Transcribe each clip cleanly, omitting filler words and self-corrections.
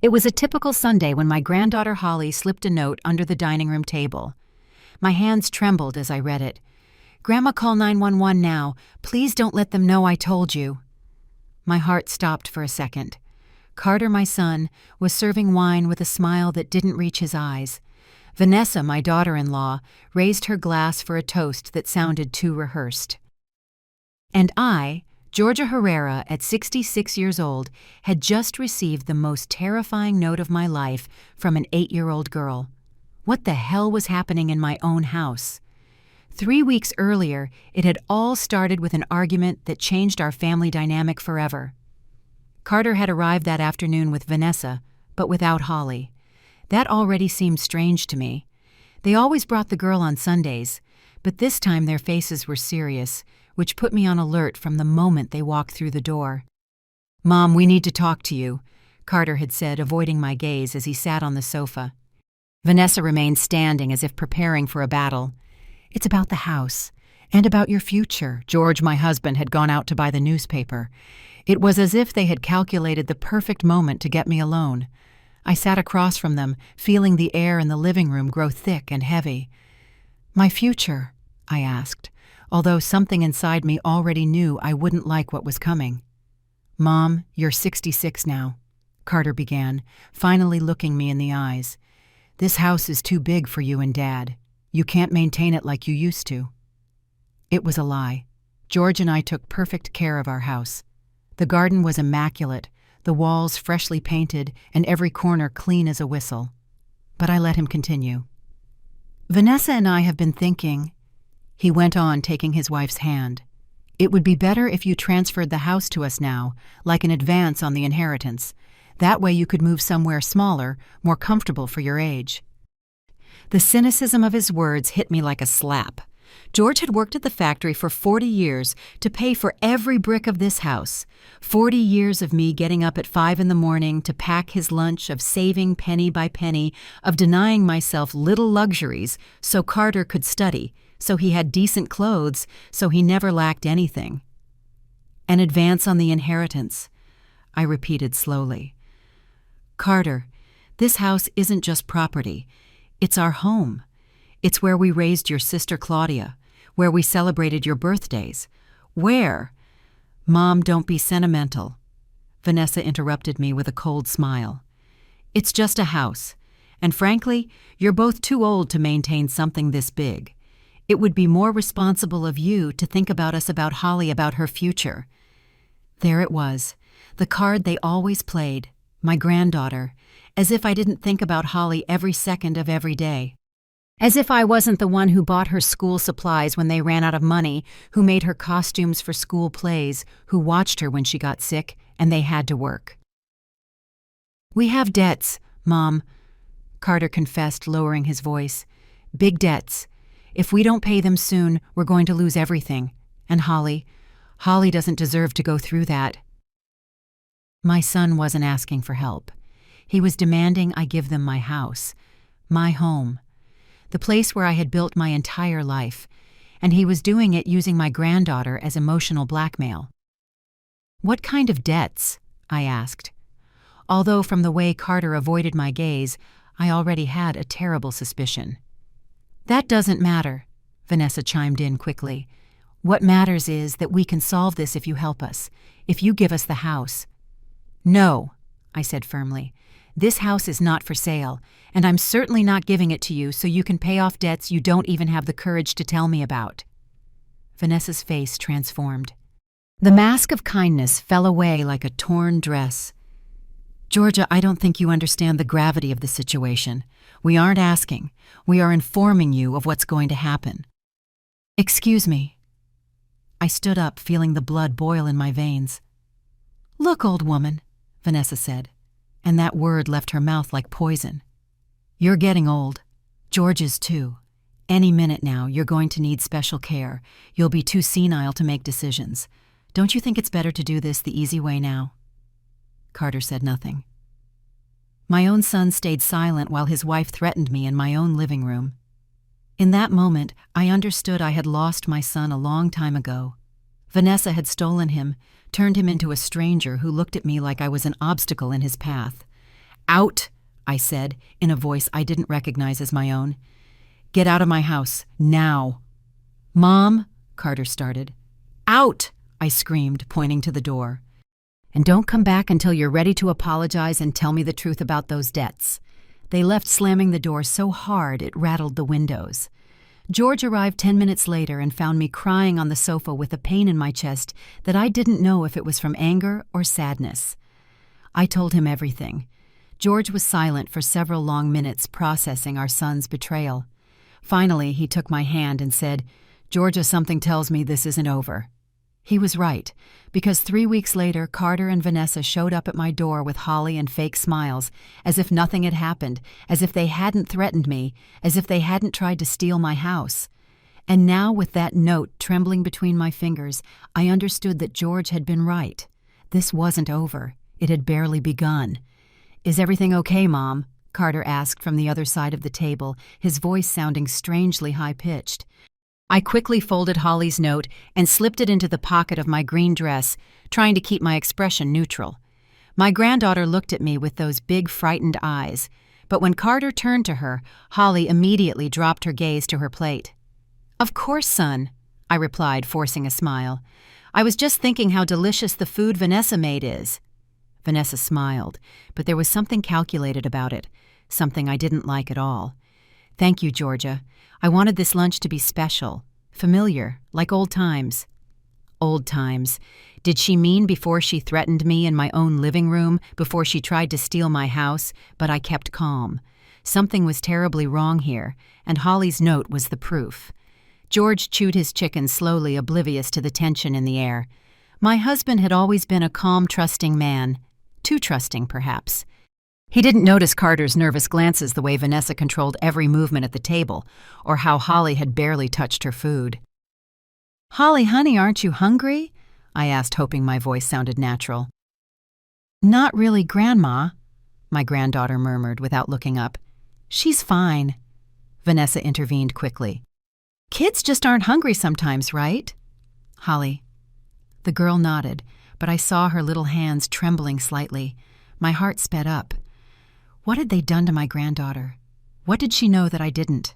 It was a typical Sunday when my granddaughter Holly slipped a note under the dining room table. My hands trembled as I read it. "Grandma, call 911 now. Please don't let them know I told you." My heart stopped for a second. Carter, my son, was serving wine with a smile that didn't reach his eyes. Vanessa, my daughter-in-law, raised her glass for a toast that sounded too rehearsed. And I, Georgia Herrera, at 66 years old, had just received the most terrifying note of my life from an 8-year-old girl. What the hell was happening in my own house? 3 weeks earlier, it had all started with an argument that changed our family dynamic forever. Carter had arrived that afternoon with Vanessa, but without Holly. That already seemed strange to me. They always brought the girl on Sundays, but this time their faces were serious, which put me on alert from the moment they walked through the door. "Mom, we need to talk to you," Carter had said, avoiding my gaze as he sat on the sofa. Vanessa remained standing as if preparing for a battle. "It's about the house, and about your future." George, my husband, had gone out to buy the newspaper. It was as if they had calculated the perfect moment to get me alone. I sat across from them, feeling the air in the living room grow thick and heavy. "My future?" I asked, although something inside me already knew I wouldn't like what was coming. "Mom, you're 66 now," Carter began, finally looking me in the eyes. "This house is too big for you and Dad. You can't maintain it like you used to." It was a lie. George and I took perfect care of our house. The garden was immaculate, the walls freshly painted, and every corner clean as a whistle. But I let him continue. "Vanessa and I have been thinking," he went on, taking his wife's hand. "It would be better if you transferred the house to us now, like an advance on the inheritance. That way you could move somewhere smaller, more comfortable for your age." The cynicism of his words hit me like a slap. George had worked at the factory for 40 years to pay for every brick of this house. 40 years of me getting up at 5 in the morning to pack his lunch, of saving penny by penny, of denying myself little luxuries so Carter could study, so he had decent clothes, so he never lacked anything. "An advance on the inheritance," I repeated slowly. "Carter, this house isn't just property. It's our home. It's where we raised your sister Claudia, where we celebrated your birthdays. Where—" "Mom, don't be sentimental," Vanessa interrupted me with a cold smile. "It's just a house, and frankly, you're both too old to maintain something this big. It would be more responsible of you to think about us, about Holly, about her future." There it was, the card they always played, my granddaughter, as if I didn't think about Holly every second of every day. As if I wasn't the one who bought her school supplies when they ran out of money, who made her costumes for school plays, who watched her when she got sick and they had to work. "We have debts, Mom," Carter confessed, lowering his voice. "Big debts. If we don't pay them soon, we're going to lose everything. And Holly doesn't deserve to go through that." My son wasn't asking for help. He was demanding I give them my house, my home, the place where I had built my entire life, and he was doing it using my granddaughter as emotional blackmail. "What kind of debts?" I asked, although from the way Carter avoided my gaze, I already had a terrible suspicion. "That doesn't matter," Vanessa chimed in quickly. "What matters is that we can solve this if you help us, if you give us the house." "No," I said firmly. "This house is not for sale, and I'm certainly not giving it to you so you can pay off debts you don't even have the courage to tell me about." Vanessa's face transformed. The mask of kindness fell away like a torn dress. "Georgia, I don't think you understand the gravity of the situation. We aren't asking. We are informing you of what's going to happen." "Excuse me." I stood up, feeling the blood boil in my veins. "Look, old woman," Vanessa said, and that word left her mouth like poison. "You're getting old. George is too. Any minute now, you're going to need special care. You'll be too senile to make decisions. Don't you think it's better to do this the easy way now?" Carter said nothing. My own son stayed silent while his wife threatened me in my own living room. In that moment, I understood I had lost my son a long time ago. Vanessa had stolen him, turned him into a stranger who looked at me like I was an obstacle in his path. Out, I said, in a voice I didn't recognize as my own. Get out of my house, now. Mom, Carter started. Out, I screamed, pointing to the door. And don't come back until you're ready to apologize and tell me the truth about those debts. They left, slamming the door so hard it rattled the windows. George arrived 10 minutes later and found me crying on the sofa with a pain in my chest that I didn't know if it was from anger or sadness. I told him everything. George was silent for several long minutes, processing our son's betrayal. Finally, he took my hand and said, "Georgia, something tells me this isn't over." He was right, because 3 weeks later, Carter and Vanessa showed up at my door with holly and fake smiles, as if nothing had happened, as if they hadn't threatened me, as if they hadn't tried to steal my house. And now, with that note trembling between my fingers, I understood that George had been right. This wasn't over. It had barely begun. "Is everything okay, Mom?" Carter asked from the other side of the table, his voice sounding strangely high-pitched. I quickly folded Holly's note and slipped it into the pocket of my green dress, trying to keep my expression neutral. My granddaughter looked at me with those big, frightened eyes, but when Carter turned to her, Holly immediately dropped her gaze to her plate. "Of course, son," I replied, forcing a smile. "I was just thinking how delicious the food Vanessa made is." Vanessa smiled, but there was something calculated about it, something I didn't like at all. "Thank you, Georgia. I wanted this lunch to be special, familiar, like old times." Old times. Did she mean before she threatened me in my own living room, before she tried to steal my house? But I kept calm. Something was terribly wrong here, and Holly's note was the proof. George chewed his chicken slowly, oblivious to the tension in the air. My husband had always been a calm, trusting man. Too trusting, perhaps. He didn't notice Carter's nervous glances the way Vanessa controlled every movement at the table, or how Holly had barely touched her food. "Holly, honey, aren't you hungry?" I asked, hoping my voice sounded natural. "Not really, Grandma," my granddaughter murmured without looking up. "She's fine." Vanessa intervened quickly. "Kids just aren't hungry sometimes, right?" "Holly." The girl nodded, but I saw her little hands trembling slightly. My heart sped up. What had they done to my granddaughter? What did she know that I didn't?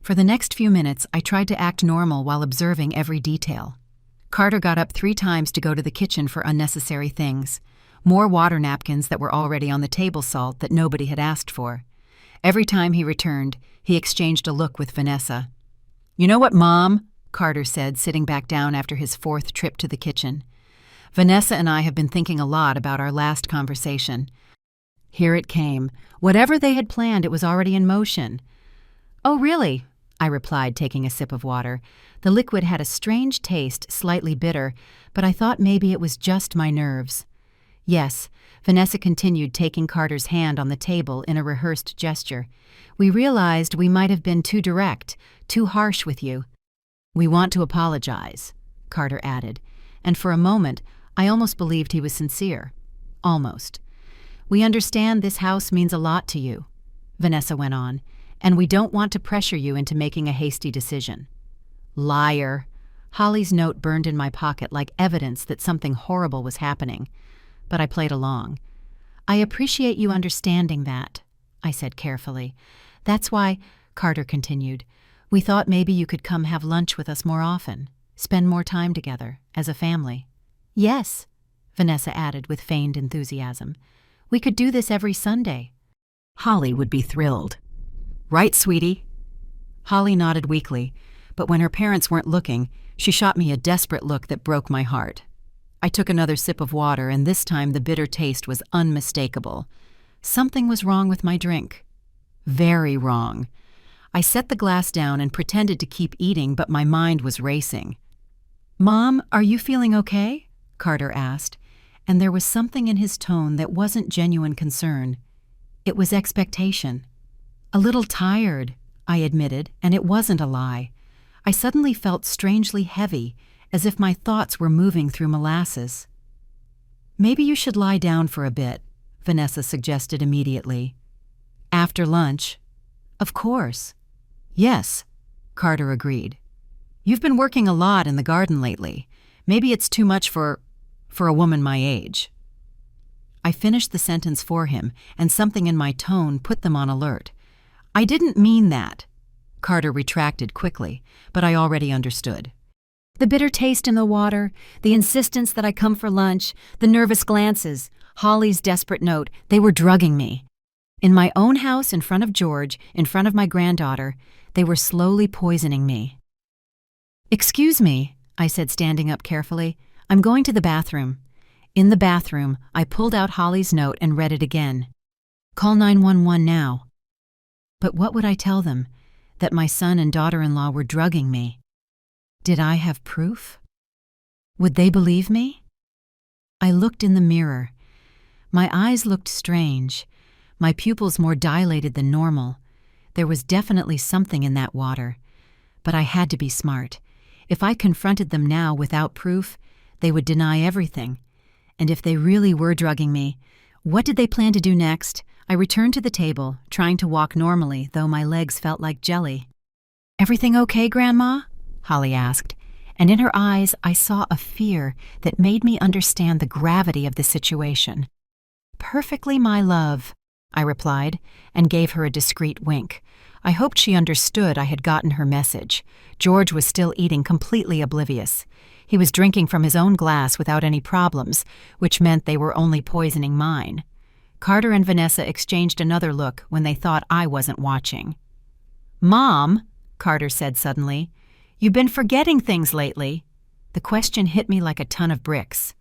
For the next few minutes, I tried to act normal while observing every detail. Carter got up 3 times to go to the kitchen for unnecessary things. More water napkins that were already on the table salt that nobody had asked for. Every time he returned, he exchanged a look with Vanessa. "You know what, Mom?" Carter said, sitting back down after his 4th trip to the kitchen. "Vanessa and I have been thinking a lot about our last conversation." Here it came. Whatever they had planned, it was already in motion. "Oh, really?" I replied, taking a sip of water. The liquid had a strange taste, slightly bitter, but I thought maybe it was just my nerves. "Yes," Vanessa continued, taking Carter's hand on the table in a rehearsed gesture. "We realized we might have been too direct, too harsh with you. We want to apologize," Carter added, and for a moment, I almost believed he was sincere. Almost. "We understand this house means a lot to you," Vanessa went on, "and we don't want to pressure you into making a hasty decision." Liar. Holly's note burned in my pocket like evidence that something horrible was happening, but I played along. "I appreciate you understanding that," I said carefully. "That's why," Carter continued, "we thought maybe you could come have lunch with us more often, spend more time together, as a family." "Yes," Vanessa added with feigned enthusiasm. "We could do this every Sunday." Holly would be thrilled. "Right, sweetie?" Holly nodded weakly, but when her parents weren't looking, she shot me a desperate look that broke my heart. I took another sip of water, and this time the bitter taste was unmistakable. Something was wrong with my drink. Very wrong. I set the glass down and pretended to keep eating, but my mind was racing. "Mom, are you feeling okay?" Carter asked, and there was something in his tone that wasn't genuine concern. It was expectation. "A little tired," I admitted, and it wasn't a lie. I suddenly felt strangely heavy, as if my thoughts were moving through molasses. "Maybe you should lie down for a bit," Vanessa suggested immediately. "After lunch?" "Of course." "Yes," Carter agreed. "You've been working a lot in the garden lately. Maybe it's too much for a woman my age." I finished the sentence for him, and something in my tone put them on alert. I didn't mean that. Carter retracted quickly, but I already understood. The bitter taste in the water, the insistence that I come for lunch, the nervous glances, Holly's desperate note, they were drugging me. In my own house, in front of George, in front of my granddaughter, they were slowly poisoning me. "Excuse me," I said, standing up carefully. "I'm going to the bathroom." In the bathroom, I pulled out Holly's note and read it again. "Call 911 now." But what would I tell them? That my son and daughter-in-law were drugging me? Did I have proof? Would they believe me? I looked in the mirror. My eyes looked strange, my pupils more dilated than normal. There was definitely something in that water. But I had to be smart. If I confronted them now without proof, they would deny everything. And if they really were drugging me, what did they plan to do next? I returned to the table, trying to walk normally, though my legs felt like jelly. "Everything okay, Grandma?" Holly asked, and in her eyes I saw a fear that made me understand the gravity of the situation. "Perfectly, my love," I replied, and gave her a discreet wink. I hoped she understood I had gotten her message. George was still eating, completely oblivious. He was drinking from his own glass without any problems, which meant they were only poisoning mine. Carter and Vanessa exchanged another look when they thought I wasn't watching. "Mom," Carter said suddenly, "you've been forgetting things lately." The question hit me like a ton of bricks.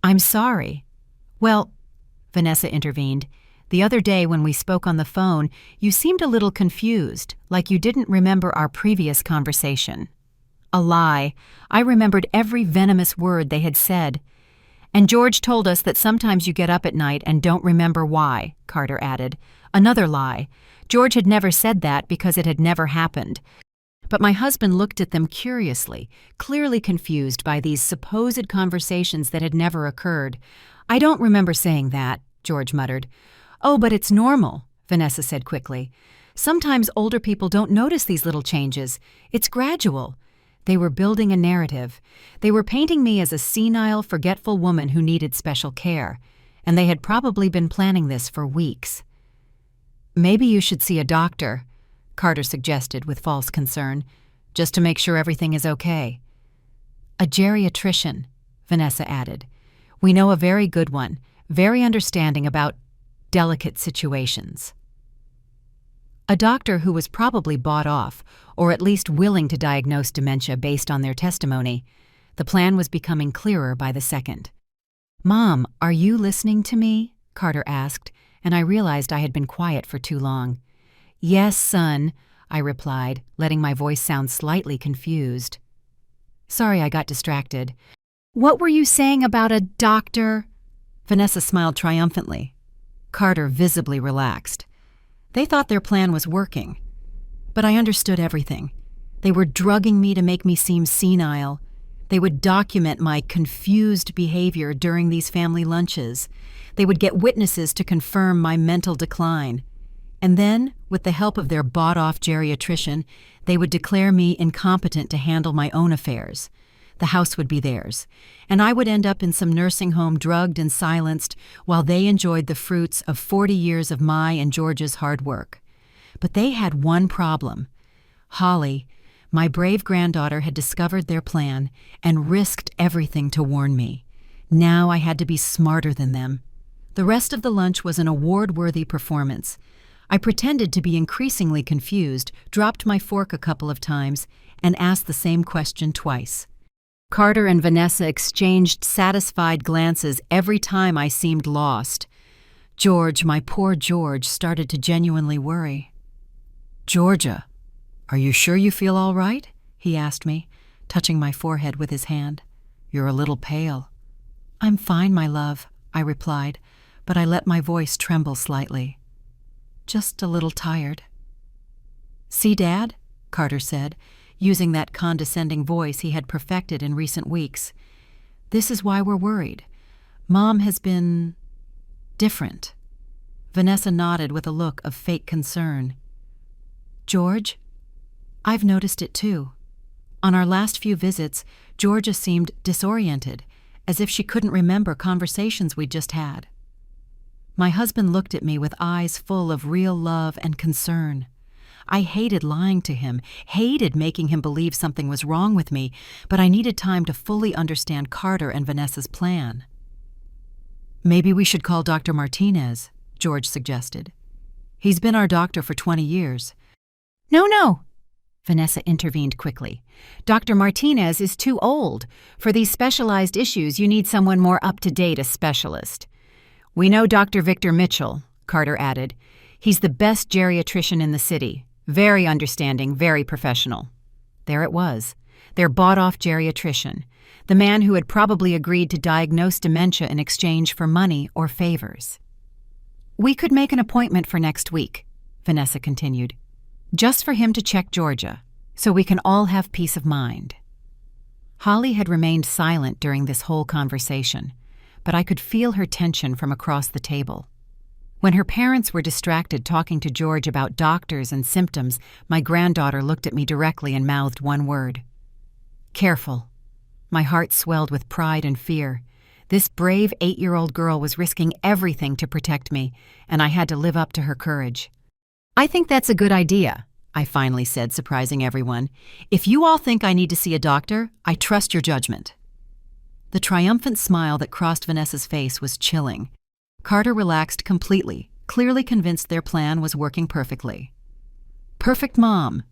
"I'm sorry." "Well," Vanessa intervened, "the other day when we spoke on the phone, you seemed a little confused, like you didn't remember our previous conversation." A lie. I remembered every venomous word they had said. "And George told us that sometimes you get up at night and don't remember why," Carter added. Another lie. George had never said that because it had never happened. But my husband looked at them curiously, clearly confused by these supposed conversations that had never occurred. "I don't remember saying that," George muttered. "Oh, but it's normal," Vanessa said quickly. "Sometimes older people don't notice these little changes. It's gradual." They were building a narrative. They were painting me as a senile, forgetful woman who needed special care, and they had probably been planning this for weeks. "Maybe you should see a doctor," Carter suggested with false concern, "just to make sure everything is okay." "A geriatrician," Vanessa added. "We know a very good one, very understanding about delicate situations." A doctor who was probably bought off, or at least willing to diagnose dementia based on their testimony. The plan was becoming clearer by the second. "Mom, are you listening to me?" Carter asked, and I realized I had been quiet for too long. "Yes, son," I replied, letting my voice sound slightly confused. "Sorry, I got distracted." "What were you saying about a doctor?" Vanessa smiled triumphantly. Carter visibly relaxed. They thought their plan was working. But I understood everything. They were drugging me to make me seem senile. They would document my confused behavior during these family lunches. They would get witnesses to confirm my mental decline. And then, with the help of their bought-off geriatrician, they would declare me incompetent to handle my own affairs. The house would be theirs, and I would end up in some nursing home drugged and silenced while they enjoyed the fruits of 40 years of my and George's hard work. But they had one problem. Holly, my brave granddaughter, had discovered their plan and risked everything to warn me. Now I had to be smarter than them. The rest of the lunch was an award-worthy performance. I pretended to be increasingly confused, dropped my fork a couple of times, and asked the same question twice. Carter and Vanessa exchanged satisfied glances every time I seemed lost. George, my poor George, started to genuinely worry. "Georgia, are you sure you feel all right?" he asked me, touching my forehead with his hand. "You're a little pale." "I'm fine, my love," I replied, but I let my voice tremble slightly. "Just a little tired." "See, Dad?" Carter said, using that condescending voice he had perfected in recent weeks. "This is why we're worried. Mom has been different." Vanessa nodded with a look of fake concern. "George? I've noticed it too. On our last few visits, Georgia seemed disoriented, as if she couldn't remember conversations we'd just had." My husband looked at me with eyes full of real love and concern. I hated lying to him, hated making him believe something was wrong with me, but I needed time to fully understand Carter and Vanessa's plan. "Maybe we should call Dr. Martinez," George suggested. "He's been our doctor for 20 years. No, Vanessa intervened quickly. "Dr. Martinez is too old. For these specialized issues, you need someone more up-to-date, a specialist." "We know Dr. Victor Mitchell," Carter added. "He's the best geriatrician in the city. Very understanding, very professional." There it was, their bought-off geriatrician, the man who had probably agreed to diagnose dementia in exchange for money or favors. "We could make an appointment for next week," Vanessa continued, "just for him to check Georgia, so we can all have peace of mind." Holly had remained silent during this whole conversation, but I could feel her tension from across the table. When her parents were distracted talking to George about doctors and symptoms, my granddaughter looked at me directly and mouthed one word: "Careful." My heart swelled with pride and fear. This brave 8-year-old girl was risking everything to protect me, and I had to live up to her courage. "I think that's a good idea," I finally said, surprising everyone. "If you all think I need to see a doctor, I trust your judgment." The triumphant smile that crossed Vanessa's face was chilling. Carter relaxed completely, clearly convinced their plan was working perfectly. "Perfect, Mom,"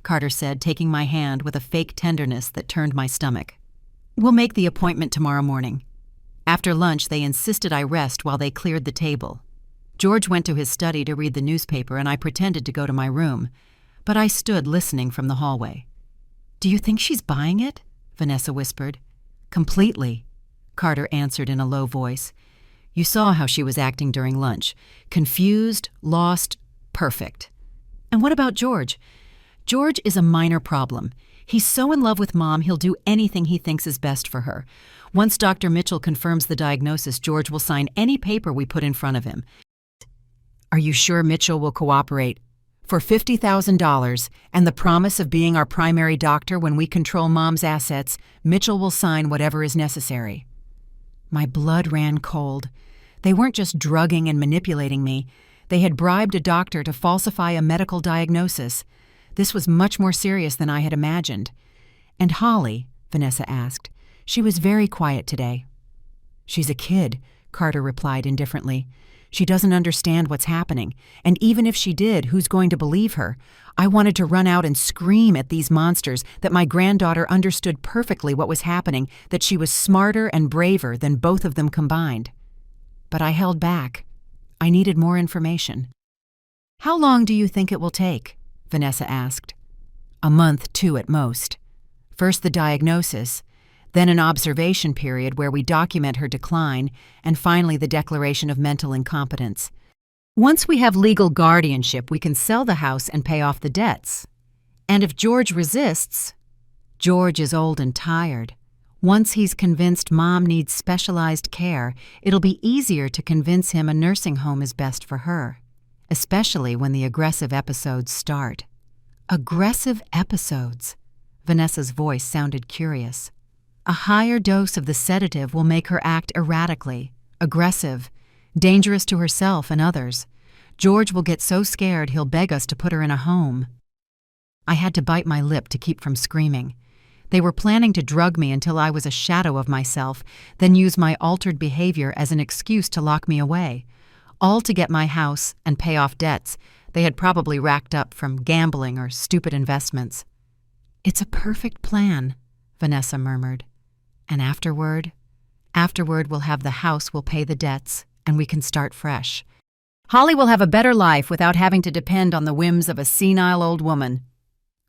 Carter said, taking my hand with a fake tenderness that turned my stomach. "We'll make the appointment tomorrow morning." After lunch, they insisted I rest while they cleared the table. George went to his study to read the newspaper, and I pretended to go to my room, but I stood listening from the hallway. "Do you think she's buying it?" Vanessa whispered. "Completely," Carter answered in a low voice. "You saw how she was acting during lunch. Confused, lost, perfect." "And what about George?" "George is a minor problem. He's so in love with Mom, he'll do anything he thinks is best for her. Once Dr. Mitchell confirms the diagnosis, George will sign any paper we put in front of him." "Are you sure Mitchell will cooperate?" "For $50,000 and the promise of being our primary doctor when we control Mom's assets, Mitchell will sign whatever is necessary." My blood ran cold. They weren't just drugging and manipulating me. They had bribed a doctor to falsify a medical diagnosis. This was much more serious than I had imagined. "And Holly?" Vanessa asked. "She was very quiet today." "She's a kid," Carter replied indifferently. "She doesn't understand what's happening, and even if she did, who's going to believe her? I wanted to run out and scream at these monsters that my granddaughter understood perfectly what was happening, that she was smarter and braver than both of them combined. But I held back. I needed more information." "How long do you think it will take?" Vanessa asked. "A month, 2 at most. First the diagnosis, then an observation period where we document her decline, and finally the declaration of mental incompetence. Once we have legal guardianship, we can sell the house and pay off the debts. And if George resists, George is old and tired. Once he's convinced Mom needs specialized care, it'll be easier to convince him a nursing home is best for her, especially when the aggressive episodes start." "Aggressive episodes?" Vanessa's voice sounded curious. "A higher dose of the sedative will make her act erratically, aggressive, dangerous to herself and others. George will get so scared he'll beg us to put her in a home." I had to bite my lip to keep from screaming. They were planning to drug me until I was a shadow of myself, then use my altered behavior as an excuse to lock me away, all to get my house and pay off debts they had probably racked up from gambling or stupid investments. "It's a perfect plan," Vanessa murmured. "And afterward we'll have the house, we'll pay the debts, and we can start fresh. Holly will have a better life without having to depend on the whims of a senile old woman."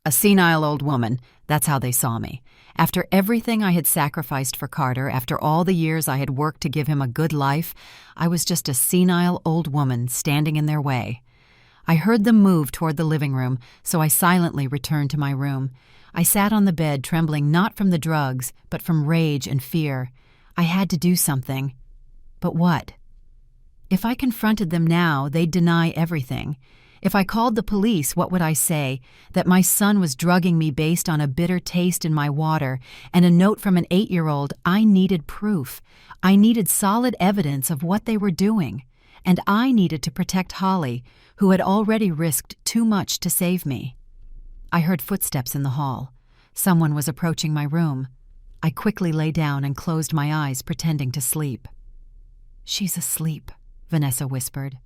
A senile old woman, that's how they saw me. After everything I had sacrificed for Carter, after all the years I had worked to give him a good life, I was just a senile old woman standing in their way. I heard them move toward the living room, so I silently returned to my room. I sat on the bed, trembling not from the drugs, but from rage and fear. I had to do something. But what? If I confronted them now, they'd deny everything. If I called the police, what would I say? That my son was drugging me based on a bitter taste in my water, and a note from an 8-year-old. I needed proof. I needed solid evidence of what they were doing. and I needed to protect Holly, who had already risked too much to save me. I heard footsteps in the hall. Someone was approaching my room. I quickly lay down and closed my eyes, pretending to sleep. "She's asleep," Vanessa whispered.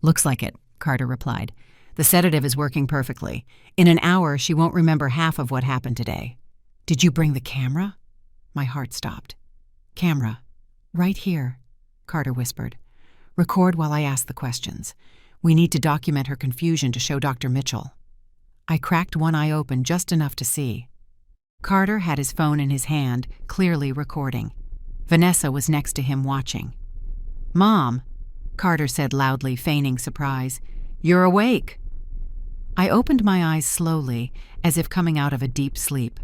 "Looks like it," Carter replied. "The sedative is working perfectly. In an hour, she won't remember half of what happened today." "Did you bring the camera?" My heart stopped. "Camera. Right here," Carter whispered. "Record while I ask the questions. We need to document her confusion to show Dr. Mitchell." I cracked one eye open just enough to see. Carter had his phone in his hand, clearly recording. Vanessa was next to him watching. "Mom," Carter said loudly, feigning surprise. "You're awake." I opened my eyes slowly, as if coming out of a deep sleep.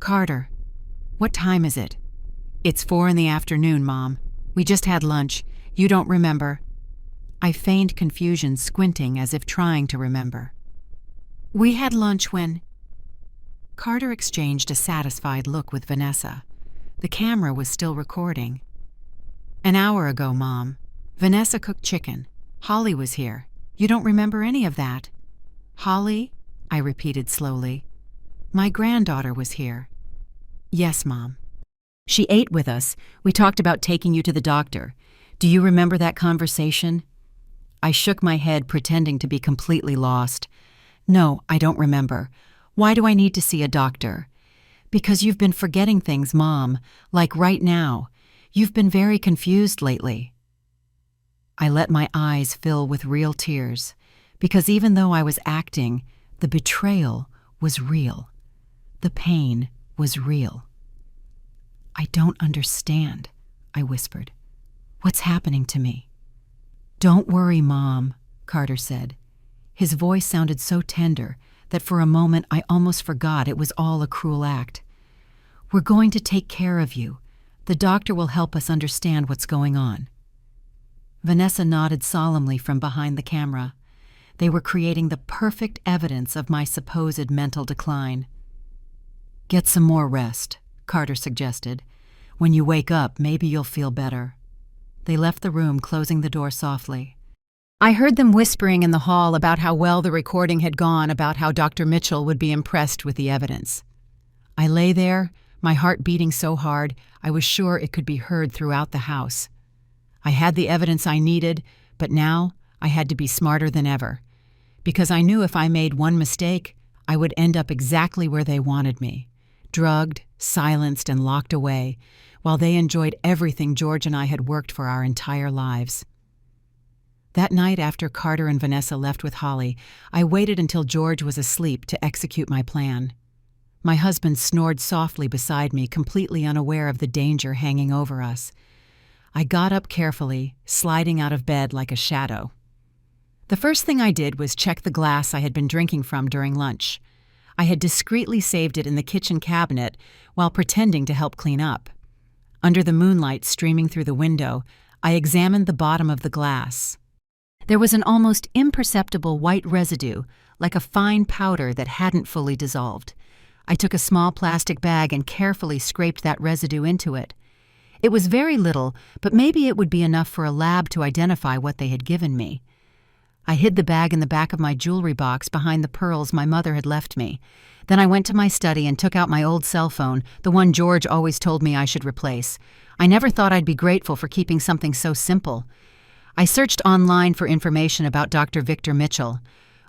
"Carter, what time is it?" "It's 4 in the afternoon, Mom. We just had lunch. You don't remember." I feigned confusion, squinting as if trying to remember. "We had lunch when—" Carter exchanged a satisfied look with Vanessa. The camera was still recording. "An hour ago, Mom. Vanessa cooked chicken. Holly was here. You don't remember any of that." "Holly?" I repeated slowly. "My granddaughter was here." "Yes, Mom. She ate with us. We talked about taking you to the doctor. Do you remember that conversation?" I shook my head, pretending to be completely lost. "No, I don't remember. Why do I need to see a doctor?" "Because you've been forgetting things, Mom, like right now. You've been very confused lately." I let my eyes fill with real tears, because even though I was acting, the betrayal was real. The pain was real. "I don't understand," I whispered. "What's happening to me?" "Don't worry, Mom," Carter said. His voice sounded so tender that for a moment I almost forgot it was all a cruel act. "We're going to take care of you. The doctor will help us understand what's going on." Vanessa nodded solemnly from behind the camera. They were creating the perfect evidence of my supposed mental decline. "Get some more rest," Carter suggested. "When you wake up, maybe you'll feel better." They left the room, closing the door softly. I heard them whispering in the hall about how well the recording had gone, about how Dr. Mitchell would be impressed with the evidence. I lay there, my heart beating so hard I was sure it could be heard throughout the house. I had the evidence I needed, but now I had to be smarter than ever, because I knew if I made one mistake, I would end up exactly where they wanted me, drugged, silenced, and locked away, while they enjoyed everything George and I had worked for our entire lives. That night, after Carter and Vanessa left with Holly, I waited until George was asleep to execute my plan. My husband snored softly beside me, completely unaware of the danger hanging over us. I got up carefully, sliding out of bed like a shadow. The first thing I did was check the glass I had been drinking from during lunch. I had discreetly saved it in the kitchen cabinet while pretending to help clean up. Under the moonlight streaming through the window, I examined the bottom of the glass. There was an almost imperceptible white residue, like a fine powder that hadn't fully dissolved. I took a small plastic bag and carefully scraped that residue into it. It was very little, but maybe it would be enough for a lab to identify what they had given me. I hid the bag in the back of my jewelry box behind the pearls my mother had left me. Then I went to my study and took out my old cell phone, the one George always told me I should replace. I never thought I'd be grateful for keeping something so simple. I searched online for information about Dr. Victor Mitchell.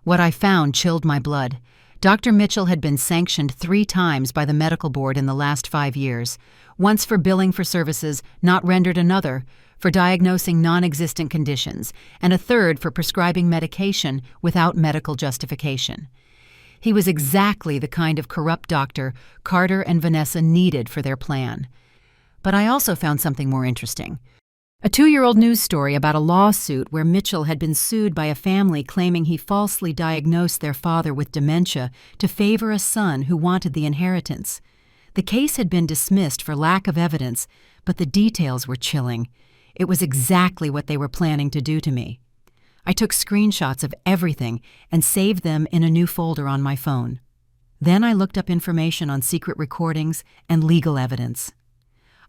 What I found chilled my blood. Dr. Mitchell had been sanctioned 3 times by the medical board in the last 5 years, once for billing for services not rendered, another for diagnosing non-existent conditions, and a third for prescribing medication without medical justification. He was exactly the kind of corrupt doctor Carter and Vanessa needed for their plan. But I also found something more interesting. A 2-year-old news story about a lawsuit where Mitchell had been sued by a family claiming he falsely diagnosed their father with dementia to favor a son who wanted the inheritance. The case had been dismissed for lack of evidence, but the details were chilling. It was exactly what they were planning to do to me. I took screenshots of everything and saved them in a new folder on my phone. Then I looked up information on secret recordings and legal evidence.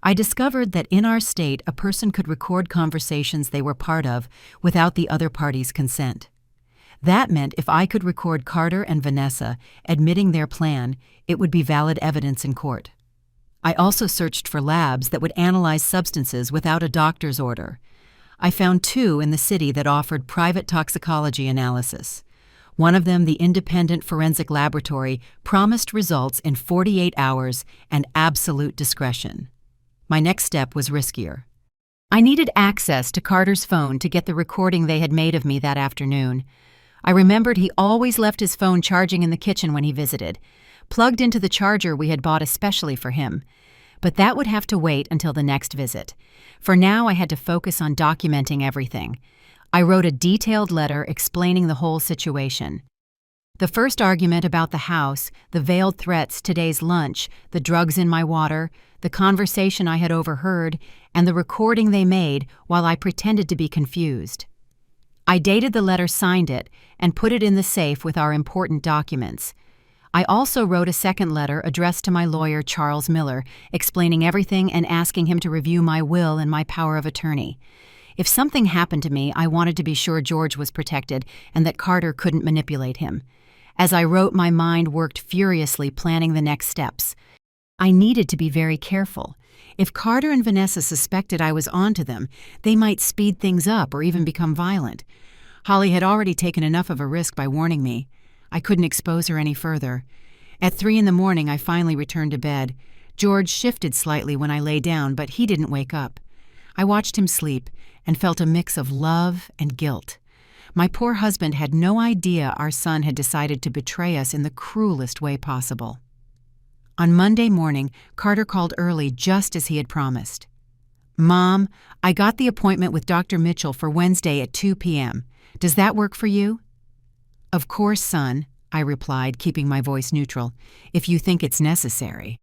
I discovered that in our state, a person could record conversations they were part of without the other party's consent. That meant if I could record Carter and Vanessa admitting their plan, it would be valid evidence in court. I also searched for labs that would analyze substances without a doctor's order. I found 2 in the city that offered private toxicology analysis. One of them, the independent forensic laboratory, promised results in 48 hours and absolute discretion. My next step was riskier. I needed access to Carter's phone to get the recording they had made of me that afternoon. I remembered he always left his phone charging in the kitchen when he visited, plugged into the charger we had bought especially for him. But that would have to wait until the next visit. For now, I had to focus on documenting everything. I wrote a detailed letter explaining the whole situation. The first argument about the house, the veiled threats, today's lunch, the drugs in my water, the conversation I had overheard, and the recording they made while I pretended to be confused. I dated the letter, signed it, and put it in the safe with our important documents. I also wrote a second letter addressed to my lawyer, Charles Miller, explaining everything and asking him to review my will and my power of attorney. If something happened to me, I wanted to be sure George was protected and that Carter couldn't manipulate him. As I wrote, my mind worked furiously planning the next steps. I needed to be very careful. If Carter and Vanessa suspected I was onto them, they might speed things up or even become violent. Holly had already taken enough of a risk by warning me. I couldn't expose her any further. At 3 a.m, I finally returned to bed. George shifted slightly when I lay down, but he didn't wake up. I watched him sleep and felt a mix of love and guilt. My poor husband had no idea our son had decided to betray us in the cruelest way possible. On Monday morning, Carter called early just as he had promised. "Mom, I got the appointment with Dr. Mitchell for Wednesday at 2 p.m. Does that work for you?" "Of course, son," I replied, keeping my voice neutral, "if you think it's necessary."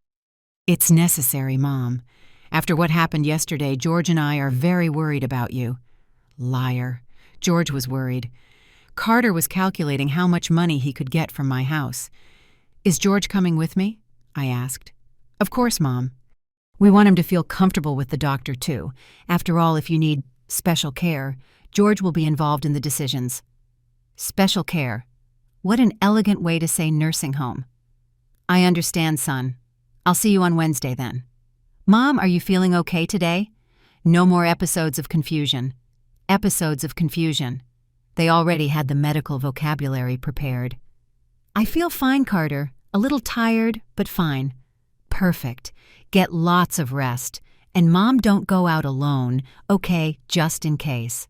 "It's necessary, Mom. After what happened yesterday, George and I are very worried about you." Liar. George was worried. Carter was calculating how much money he could get from my house. "Is George coming with me?" I asked. "Of course, Mom. We want him to feel comfortable with the doctor, too. After all, if you need special care, George will be involved in the decisions." Special care. What an elegant way to say nursing home. "I understand, son. I'll see you on Wednesday then." "Mom, are you feeling okay today?" No more episodes of confusion. Episodes of confusion. They already had the medical vocabulary prepared. "I feel fine, Carter. A little tired, but fine." "Perfect. Get lots of rest. And Mom, don't go out alone, okay, just in case."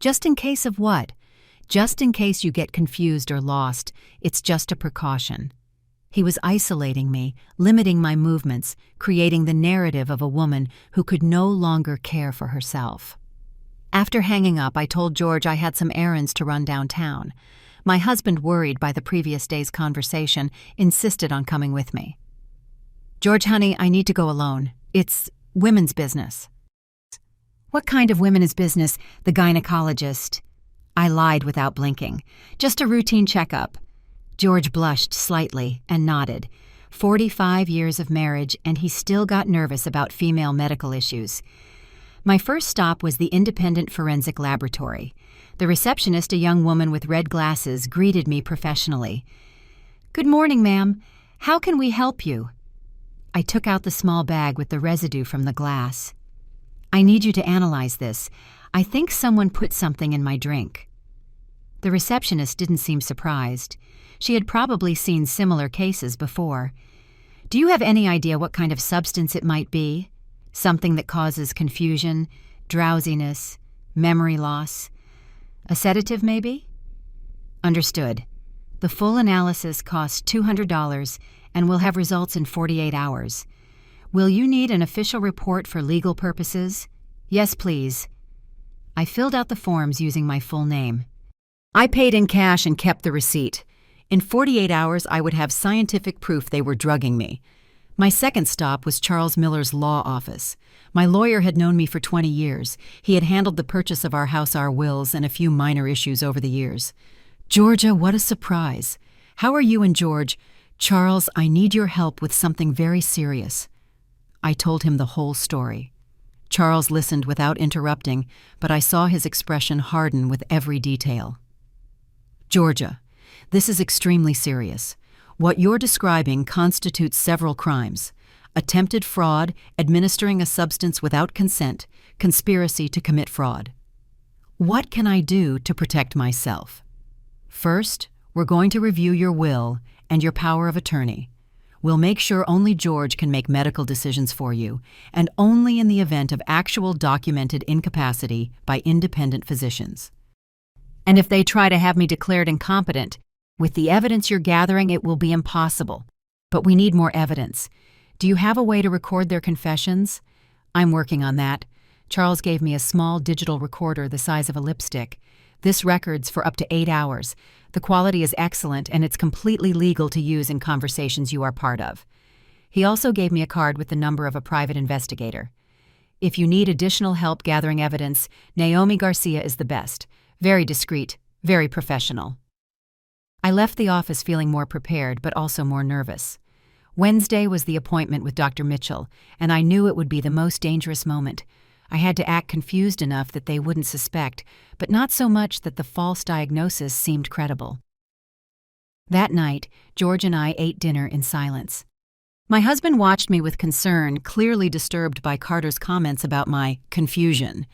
"Just in case of what?" "Just in case you get confused or lost. It's just a precaution." He was isolating me, limiting my movements, creating the narrative of a woman who could no longer care for herself. After hanging up, I told George I had some errands to run downtown. My husband, worried by the previous day's conversation, insisted on coming with me. "George, honey, I need to go alone. It's women's business." "What kind of women's business?" "The gynecologist." I lied without blinking. "Just a routine checkup." George blushed slightly and nodded. 45 years of marriage, and he still got nervous about female medical issues. My first stop was the independent forensic laboratory. The receptionist, a young woman with red glasses, greeted me professionally. "Good morning, ma'am. How can we help you?" I took out the small bag with the residue from the glass. "I need you to analyze this. I think someone put something in my drink." The receptionist didn't seem surprised. She had probably seen similar cases before. "Do you have any idea what kind of substance it might be? Something that causes confusion, drowsiness, memory loss? A sedative, maybe?" "Understood. The full analysis costs $200 and will have results in 48 hours. Will you need an official report for legal purposes?" "Yes, please." I filled out the forms using my full name. I paid in cash and kept the receipt. In 48 hours, I would have scientific proof they were drugging me. My second stop was Charles Miller's law office. My lawyer had known me for 20 years. He had handled the purchase of our house, our wills, and a few minor issues over the years. "Georgia, what a surprise. How are you and George?" "Charles, I need your help with something very serious." I told him the whole story. Charles listened without interrupting, but I saw his expression harden with every detail. Georgia, this is extremely serious. What you're describing constitutes several crimes: attempted fraud, administering a substance without consent, conspiracy to commit fraud. What can I do to protect myself? First, we're going to review your will and your power of attorney. We'll make sure only George can make medical decisions for you, and only in the event of actual documented incapacity by independent physicians. And if they try to have me declared incompetent, with the evidence you're gathering, it will be impossible. But we need more evidence. Do you have a way to record their confessions? I'm working on that. Charles gave me a small digital recorder the size of a lipstick. This records for up to 8 hours. The quality is excellent, and it's completely legal to use in conversations you are part of. He also gave me a card with the number of a private investigator. If you need additional help gathering evidence, Naomi Garcia is the best. Very discreet, very professional. I left the office feeling more prepared, but also more nervous. Wednesday was the appointment with Dr. Mitchell, and I knew it would be the most dangerous moment. I had to act confused enough that they wouldn't suspect, but not so much that the false diagnosis seemed credible. That night, George and I ate dinner in silence. My husband watched me with concern, clearly disturbed by Carter's comments about my confusion.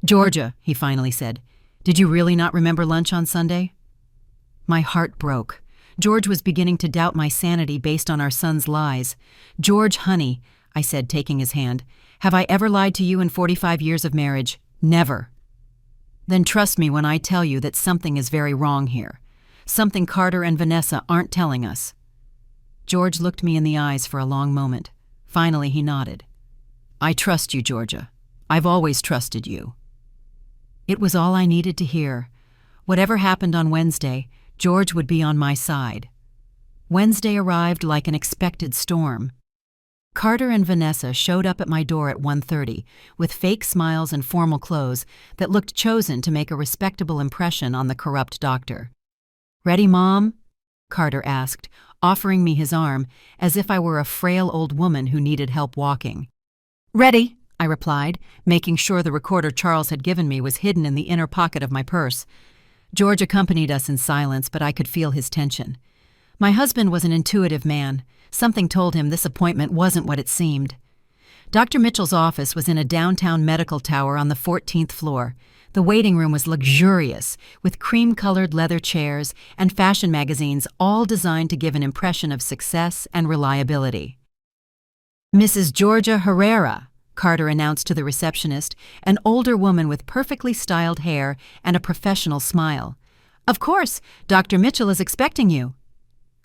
"Georgia," he finally said, "did you really not remember lunch on Sunday?" My heart broke. George was beginning to doubt my sanity based on our son's lies. "George, honey," I said, taking his hand, "have I ever lied to you in 45 years of marriage? Never." "Then trust me when I tell you that something is very wrong here. Something Carter and Vanessa aren't telling us." George looked me in the eyes for a long moment. Finally, he nodded. "I trust you, Georgia. I've always trusted you." It was all I needed to hear. Whatever happened on Wednesday, George would be on my side. Wednesday arrived like an expected storm. Carter and Vanessa showed up at my door at 1:30 with fake smiles and formal clothes that looked chosen to make a respectable impression on the corrupt doctor. "Ready, Mom?" Carter asked, offering me his arm as if I were a frail old woman who needed help walking. "Ready," I replied, making sure the recorder Charles had given me was hidden in the inner pocket of my purse. George accompanied us in silence, but I could feel his tension. My husband was an intuitive man. Something told him this appointment wasn't what it seemed. Dr. Mitchell's office was in a downtown medical tower on the 14th floor. The waiting room was luxurious, with cream-colored leather chairs and fashion magazines, all designed to give an impression of success and reliability. "Mrs. Georgia Herrera," Carter announced to the receptionist, an older woman with perfectly styled hair and a professional smile. "Of course, Dr. Mitchell is expecting you."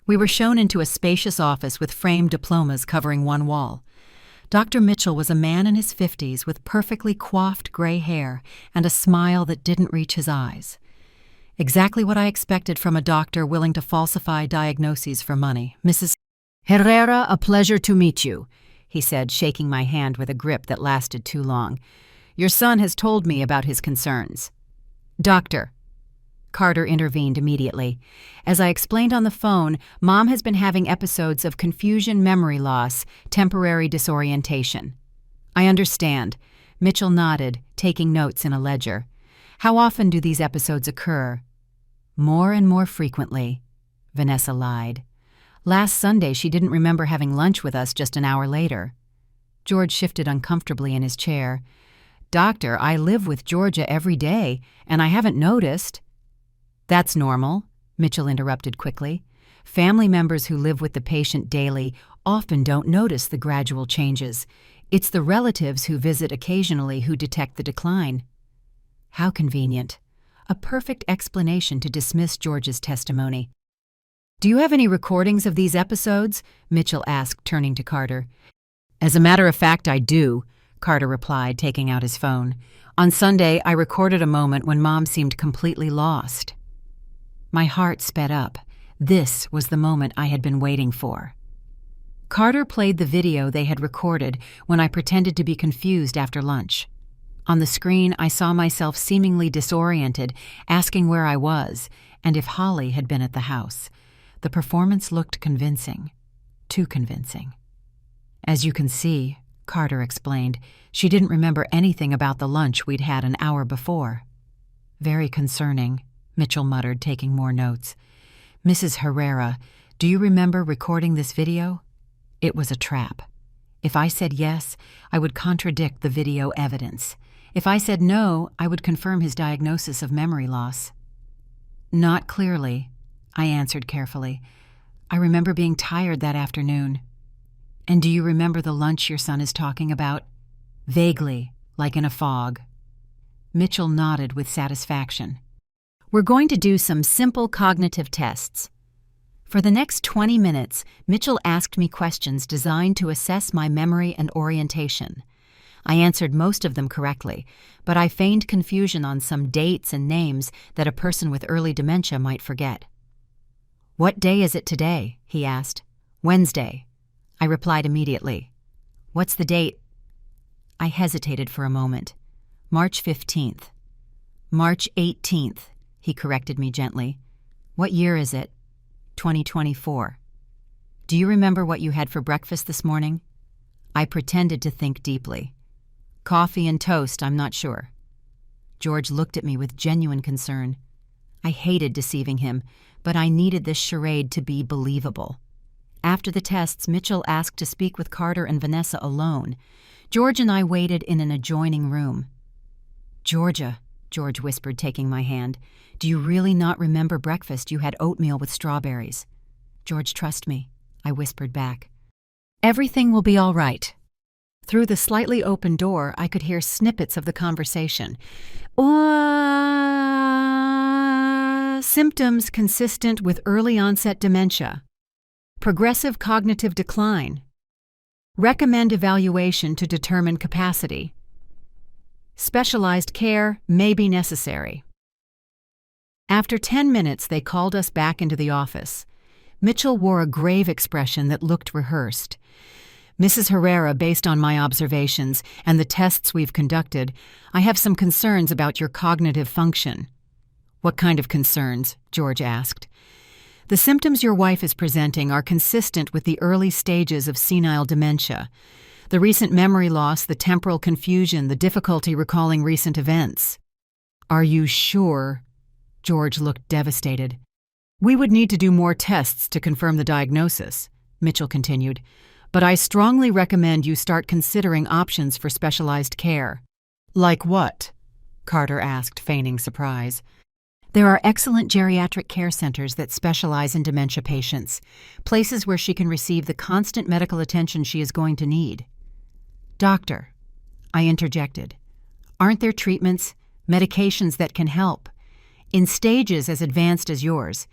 We were shown into a spacious office with framed diplomas covering one wall. Dr. Mitchell was a man in his 50s with perfectly coiffed gray hair and a smile that didn't reach his eyes. Exactly what I expected from a doctor willing to falsify diagnoses for money. "Mrs. Herrera, a pleasure to meet you," he said, shaking my hand with a grip that lasted too long. "Your son has told me about his concerns." "Doctor," Carter intervened immediately. "As I explained on the phone, Mom has been having episodes of confusion, memory loss, temporary disorientation." "I understand." Mitchell nodded, taking notes in a ledger. "How often do these episodes occur?" "More and more frequently," Vanessa lied. "Last Sunday she didn't remember having lunch with us just an hour later." George shifted uncomfortably in his chair. "Doctor, I live with Georgia every day, and I haven't noticed." "That's normal," Mitchell interrupted quickly. "Family members who live with the patient daily often don't notice the gradual changes. It's the relatives who visit occasionally who detect the decline." How convenient. A perfect explanation to dismiss George's testimony. "Do you have any recordings of these episodes?" Mitchell asked, turning to Carter. "As a matter of fact, I do," Carter replied, taking out his phone. "On Sunday, I recorded a moment when Mom seemed completely lost." My heart sped up. This was the moment I had been waiting for. Carter played the video they had recorded when I pretended to be confused after lunch. On the screen, I saw myself seemingly disoriented, asking where I was and if Holly had been at the house. The performance looked convincing. Too convincing. "As you can see," Carter explained. She didn't remember anything about the lunch we'd had an hour before. Very concerning, Mitchell muttered, taking more notes. Mrs. Herrera, do you remember recording this video? It was a trap. If I said yes, I would contradict the video evidence. If I said no, I would confirm his diagnosis of memory loss. Not clearly, I answered carefully. I remember being tired that afternoon. And do you remember the lunch your son is talking about? Vaguely, like in a fog. Mitchell nodded with satisfaction. We're going to do some simple cognitive tests. For the next 20 minutes, Mitchell asked me questions designed to assess my memory and orientation. I answered most of them correctly, but I feigned confusion on some dates and names that a person with early dementia might forget. What day is it today? He asked. Wednesday. I replied immediately. What's the date? I hesitated for a moment. March 15th. March 18th, he corrected me gently. What year is it? 2024. Do you remember what you had for breakfast this morning? I pretended to think deeply. Coffee and toast, I'm not sure. George looked at me with genuine concern. I hated deceiving him, but I needed this charade to be believable. After the tests, Mitchell asked to speak with Carter and Vanessa alone. George and I waited in an adjoining room. Georgia, George whispered, taking my hand, do you really not remember breakfast? You had oatmeal with strawberries. George, trust me, I whispered back. Everything will be all right. Through the slightly open door, I could hear snippets of the conversation. Symptoms consistent with early-onset dementia. Progressive cognitive decline. Recommend evaluation to determine capacity. Specialized care may be necessary. After 10 minutes, they called us back into the office. Mitchell wore a grave expression that looked rehearsed. Mrs. Herrera, based on my observations and the tests we've conducted, I have some concerns about your cognitive function. What kind of concerns? George asked. The symptoms your wife is presenting are consistent with the early stages of senile dementia. The recent memory loss, the temporal confusion, the difficulty recalling recent events. Are you sure? George looked devastated. We would need to do more tests to confirm the diagnosis, Mitchell continued, but I strongly recommend you start considering options for specialized care. Like what? Carter asked, feigning surprise. There are excellent geriatric care centers that specialize in dementia patients, places where she can receive the constant medical attention she is going to need. Doctor, I interjected, aren't there treatments, medications that can help? In stages as advanced as yours,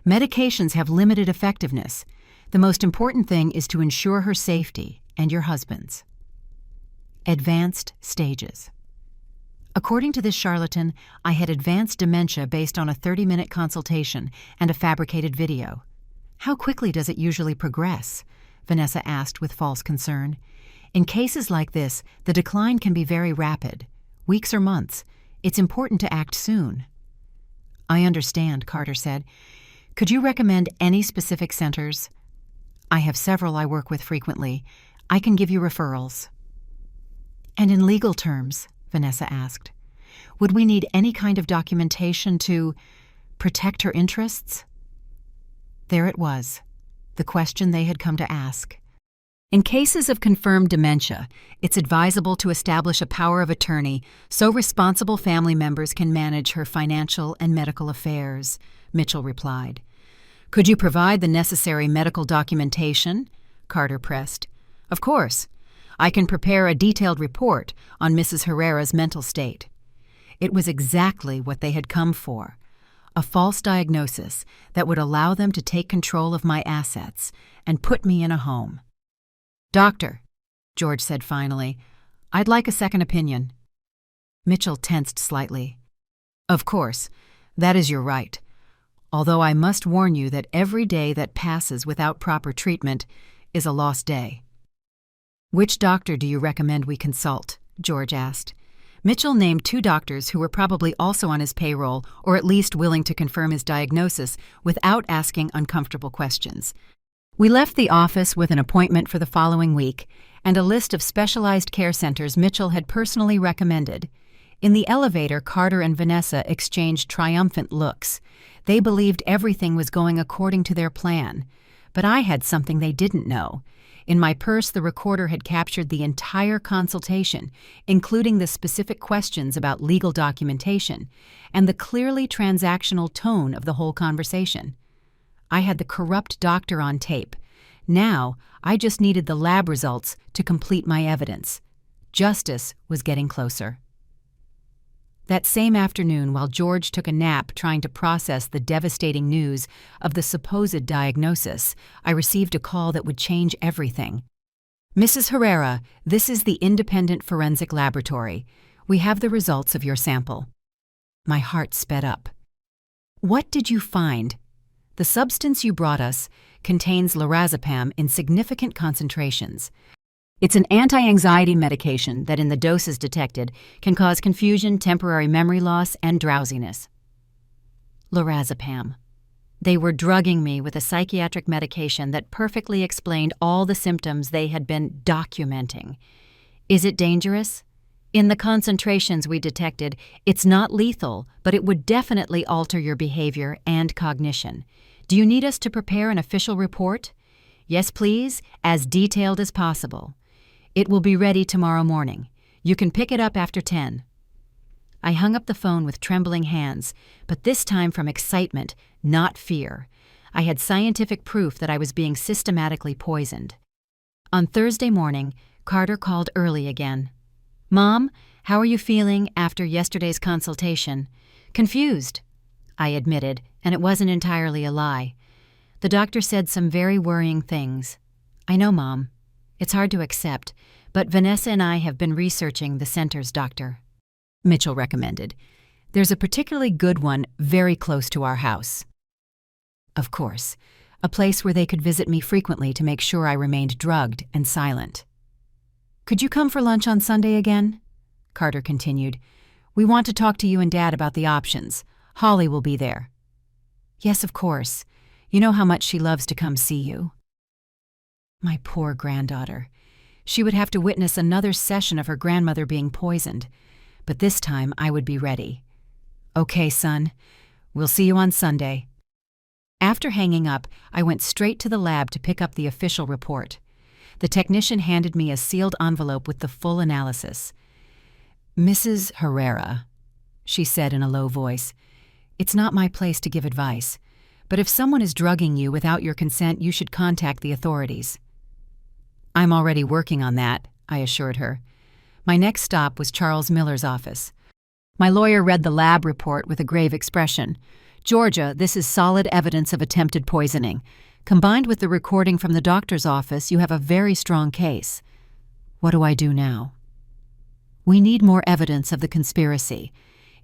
medications have limited effectiveness. The most important thing is to ensure her safety and your husband's. Advanced stages. According to this charlatan, I had advanced dementia based on a 30-minute consultation and a fabricated video. How quickly does it usually progress? Vanessa asked with false concern. In cases like this, the decline can be very rapid, weeks or months. It's important to act soon. I understand, Carter said. Could you recommend any specific centers? I have several I work with frequently. I can give you referrals. And in legal terms, Vanessa asked, would we need any kind of documentation to protect her interests? There it was, the question they had come to ask. In cases of confirmed dementia, it's advisable to establish a power of attorney so responsible family members can manage her financial and medical affairs, Mitchell replied. Could you provide the necessary medical documentation? Carter pressed. Of course. I can prepare a detailed report on Mrs. Herrera's mental state. It was exactly what they had come for, a false diagnosis that would allow them to take control of my assets and put me in a home. Doctor, George said finally, I'd like a second opinion. Mitchell tensed slightly. Of course, that is your right. Although I must warn you that every day that passes without proper treatment is a lost day. Which doctor do you recommend we consult? George asked. Mitchell named 2 doctors who were probably also on his payroll or at least willing to confirm his diagnosis without asking uncomfortable questions. We left the office with an appointment for the following week, and a list of specialized care centers Mitchell had personally recommended. In the elevator, Carter and Vanessa exchanged triumphant looks. They believed everything was going according to their plan. But I had something they didn't know. In my purse, the recorder had captured the entire consultation, including the specific questions about legal documentation and the clearly transactional tone of the whole conversation. I had the corrupt doctor on tape. Now, I just needed the lab results to complete my evidence. Justice was getting closer. That same afternoon, while George took a nap trying to process the devastating news of the supposed diagnosis, I received a call that would change everything. "Mrs. Herrera, this is the Independent Forensic Laboratory. We have the results of your sample." My heart sped up. "What did you find?" "The substance you brought us contains lorazepam in significant concentrations. It's an anti-anxiety medication that, in the doses detected, can cause confusion, temporary memory loss, and drowsiness." Lorazepam. They were drugging me with a psychiatric medication that perfectly explained all the symptoms they had been documenting. Is it dangerous? In the concentrations we detected, it's not lethal, but it would definitely alter your behavior and cognition. Do you need us to prepare an official report? Yes, please, as detailed as possible. It will be ready tomorrow morning. You can pick it up after 10. I hung up the phone with trembling hands, but this time from excitement, not fear. I had scientific proof that I was being systematically poisoned. On Thursday morning, Carter called early again. "Mom, how are you feeling after yesterday's consultation?" "Confused," I admitted, and it wasn't entirely a lie. "The doctor said some very worrying things." "I know, Mom. It's hard to accept, but Vanessa and I have been researching the center's doctor," Mitchell recommended. "There's a particularly good one very close to our house." Of course, a place where they could visit me frequently to make sure I remained drugged and silent. "Could you come for lunch on Sunday again?" Carter continued. "We want to talk to you and Dad about the options. Holly will be there." "Yes, of course. You know how much she loves to come see you." My poor granddaughter. She would have to witness another session of her grandmother being poisoned, but this time I would be ready. "Okay, son. We'll see you on Sunday." After hanging up, I went straight to the lab to pick up the official report. The technician handed me a sealed envelope with the full analysis. "Mrs. Herrera," she said in a low voice, "it's not my place to give advice, but if someone is drugging you without your consent, you should contact the authorities." "I'm already working on that," I assured her. My next stop was Charles Miller's office. My lawyer read the lab report with a grave expression. "Georgia, this is solid evidence of attempted poisoning. Combined with the recording from the doctor's office, you have a very strong case. What do I do now?" "We need more evidence of the conspiracy.